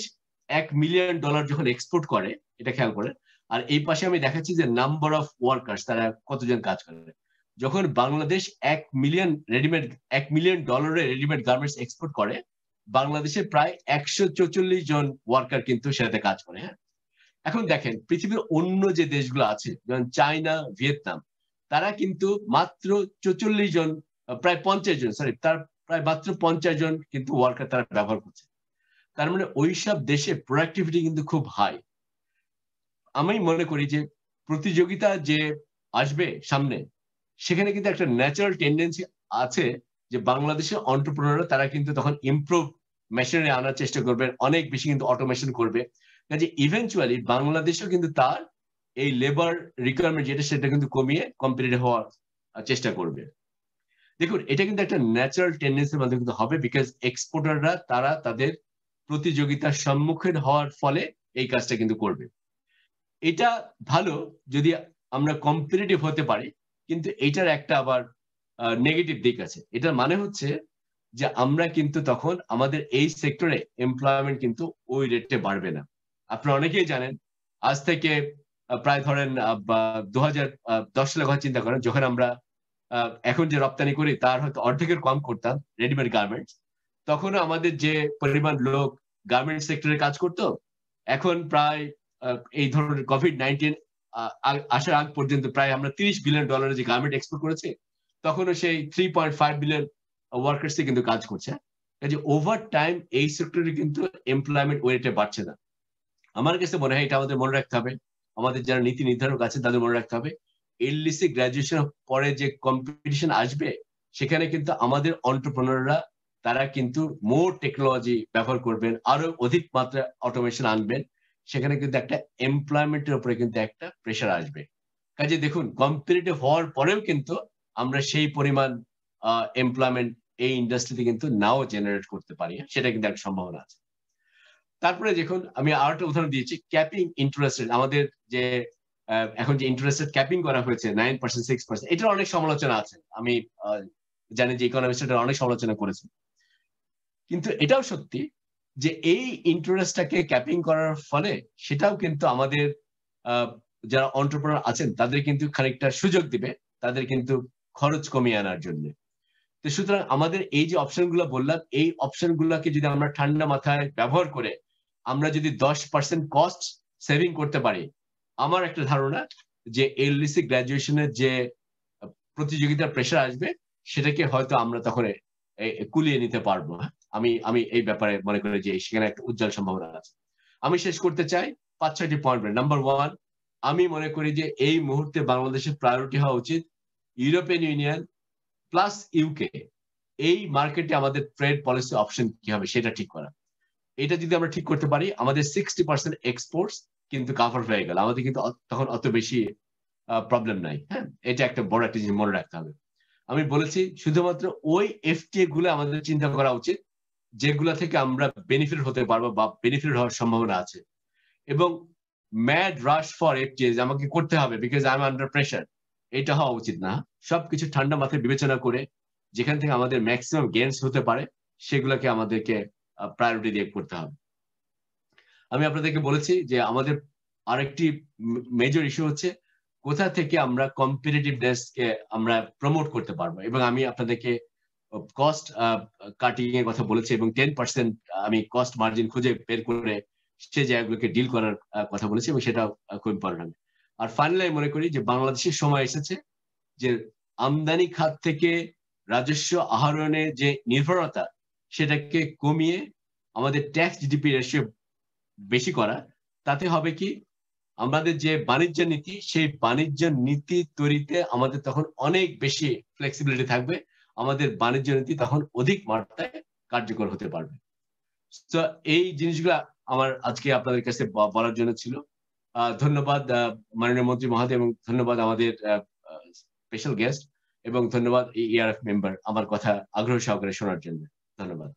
$1 মিলিয়ন যখন এক্সপোর্ট করে, এটা খেয়াল করেন, আর এই পাশে আমি দেখাচ্ছি যে নাম্বার অফ ওয়ার্কার্স, তারা কতজন কাজ করে। যখন Bangladesh $1 million readymade garments export করে, বাংলাদেশে প্রায় 144 জন ওয়ার্কার কিন্তু সেটাতে কাজ করে। হ্যাঁ, এখন দেখেন পৃথিবীর অন্য যে দেশগুলো আছে যেমন চায়না, ভিয়েতনাম, তারা কিন্তু মাত্র 44 জন, প্রায় 50 জন, সরি, তার প্রায় মাত্র 50 জন কিন্তু ওয়ার্কার তারা ব্যবহার করছে। তার মানে ওইসব দেশে প্রোডাক্টিভিটি কিন্তু খুব হাই। আমি মনে করি যে প্রতিযোগিতা যে আসবে সামনে, সেখানে কিন্তু একটা ন্যাচারাল টেন্ডেন্সি আছে যে বাংলাদেশের এন্টারপ্রেনাররা তারা কিন্তু তখন ইমপ্রুভ মেশিনারি আনার চেষ্টা করবে, অনেক বেশি কিন্তু অটোমেশন করবে। কাজে ইভেন্চুয়ালি বাংলাদেশও কিন্তু তার এই লেবার রিকোয়ারমেন্ট যেটা, সেটা কিন্তু কমিয়ে কম্পিটিটিভ হওয়ার চেষ্টা করবে। দেখুন, এটা কিন্তু একটা ন্যাচারাল টেন্ডেন্সির মধ্যে কিন্তু হবে, বিকজ এক্সপোর্টাররা তারা তাদের প্রতিযোগিতার সম্মুখীন হওয়ার ফলে এই কাজটা কিন্তু করবে। এটা ভালো যদি আমরা কম্পিটিটিভ হতে পারি, কিন্তু এটার একটা আবার নেগেটিভ দিক আছে। এটার মানে হচ্ছে যে আমরা কিন্তু তখন আমাদের এই সেক্টরে এমপ্লয়মেন্ট কিন্তু ওই রেটে বাড়বে না। আপনারা অনেকেই জানেন, আজ থেকে প্রায় ধরেন 2010 সালের কথা চিন্তা করেন, যখন আমরা এখন যে রপ্তানি করি তার হয়তো অর্ধেকের কম করতাম রেডিমেড গার্মেন্টস, তখন আমাদের যে পরিমাণ লোক গার্মেন্ট সেক্টরে কাজ করতো, এখন প্রায় এই ধরনের কোভিড-19 আসার আগ পর্যন্ত প্রায় আমরা $30 বিলিয়ন যে গার্মেন্ট এক্সপোর্ট করেছি, তখনও সেই 3.5 বিলিয়ন ওয়ার্কার্স কিন্তু কাজ করছে। কাজে ওভার টাইম এই সেক্টরে কিন্তু এমপ্লয়মেন্ট ওয়েটে বাড়ছে না। আমার কাছে মনে হয় এটা আমাদের মনে রাখতে হবে, আমাদের যারা নীতি নির্ধারক আছে তাদের মনে রাখতে হবে, এলডিসি গ্রাজুয়েশন পরে যে কম্পিটিশন আসবে, সেখানে কিন্তু আমাদের এন্টারপ্রেনাররা তারা কিন্তু মোর টেকনোলজি ব্যবহার করবেন, আরো অধিক মাত্রা অটোমেশন আনবেন। সেখানে কিন্তু একটা এমপ্লয়মেন্টের উপরে কিন্তু একটা প্রেশার আসবে। কাজে দেখুন, কম্পিটিটিভ হওয়ার পরেও কিন্তু আমরা সেই পরিমাণ এমপ্লয়মেন্ট এই ইন্ডাস্ট্রিতে কিন্তু নাও জেনারেট করতে পারি, সেটা কিন্তু একটা সম্ভাবনা আছে। তারপরে দেখুন, আমি আর একটা উদাহরণ দিয়েছি, ক্যাপিং ইন্টারেস্ট রেট। আমাদের যে এখন যে ইন্টারেস্ট রেট ক্যাপিং করা হয়েছে 9%, 6%, এটার অনেক সমালোচনা আছে। আমি জানি যে ইকোনমিস্টরা অনেক সমালোচনা করেছে, কিন্তু এটাও সত্যি যে এই ইন্টারেস্টটাকে ক্যাপিং করার ফলে সেটাও কিন্তু আমাদের যারা এন্টারপ্রেনার আছেন তাদের কিন্তু খানিকটা সুযোগ দিবে, তাদের কিন্তু খরচ কমিয়ে আনার জন্য। তো সুতরাং আমাদের এই যে অপশনগুলো বললাম, এই অপশনগুলোকে যদি আমরা ঠান্ডা মাথায় ব্যবহার করে আমরা যদি 10% কস্ট সেভিং করতে পারি, আমার একটা ধারণা যে এলডিসি গ্রাজুয়েশনের যে প্রতিযোগিতার প্রেশার আসবে, সেটাকে হয়তো আমরা তখন কুলিয়ে নিতে পারবো। আমি এই ব্যাপারে মনে করি যে সেখানে একটা উজ্জ্বল সম্ভাবনা আছে। আমি শেষ করতে চাই 5-6টি পয়েন্ট। নাম্বার 1, আমি মনে করি যে এই মুহূর্তে বাংলাদেশের প্রায়োরিটি হওয়া উচিত ইউরোপিয়ান ইউনিয়ন প্লাস ইউকে, এই মার্কেটে আমাদের ট্রেড পলিসি অপশন কি হবে সেটা ঠিক করা। এটা যদি আমরা ঠিক করতে পারি, আমাদের 60% এক্সপোর্টস কিন্তু কাভার হয়ে গেল, আমাদের কিন্তু তখন অত বেশি প্রবলেম নাই। হ্যাঁ, এটা একটা বড় একটা জিনিস মনে রাখতে হবে। আমি বলেছি শুধুমাত্র ওই এফটিএ গুলো আমাদের চিন্তা করা উচিত যেগুলা থেকে আমরা বেনিফিট হতে পারবো বা বেনিফিট হওয়ার সম্ভাবনা আছে। এবং ম্যাড রাশ ফর এফটিএ আমাকে করতে হবে because I am under pressure, এটা হওয়া উচিত না। সবকিছু ঠান্ডা মাথায় বিবেচনা করে যেখান থেকে আমাদের ম্যাক্সিমাম গেইনস হতে পারে সেগুলোকে আমাদেরকে প্রায়োরিটি দিয়ে করতে হবে। আমি আপনাদেরকে বলেছি যে আমাদের আরেকটি মেজর ইস্যু হচ্ছে কোথা থেকে আমরা কম্পিটিটিভনেস কে আমরা প্রমোট করতে পারবো, এবং আমি আপনাদেরকে কস্ট কাটিং এর কথা বলেছি এবং 10% আমি কস্ট মার্জিন খুঁজে বের করে সে জায়গাগুলোকে ডিল করার কথা বলেছি, এবং সেটা খুব ইম্পর্টেন্ট। আর ফাইনালি আমি মনে করি যে বাংলাদেশের সময় এসেছে যে আমদানি খাত থেকে রাজস্ব আহরণের যে নির্ভরতা সেটাকে কমিয়ে আমাদের ট্যাক্স জিডিপি রেশিও বেশি করা, তাতে হবে কি আমাদের যে বাণিজ্য নীতি সেই বাণিজ্য নীতি তৈরিতে আমাদের তখন অনেক বেশি ফ্লেক্সিবিলিটি থাকবে, আমাদের বাণিজ্য নীতি তখন অধিক মাত্রায় কার্যকর হতে পারবে। তো এই জিনিসগুলো আমার আজকে আপনাদের কাছে বলার জন্য ছিল। ধন্যবাদ মাননীয় মন্ত্রী মহোদয়, এবং ধন্যবাদ আমাদের স্পেশাল গেস্ট, এবং ধন্যবাদ ERF মেম্বার আমার কথা আগ্রহ সহকারে শোনার জন্য। ধন্যবাদ।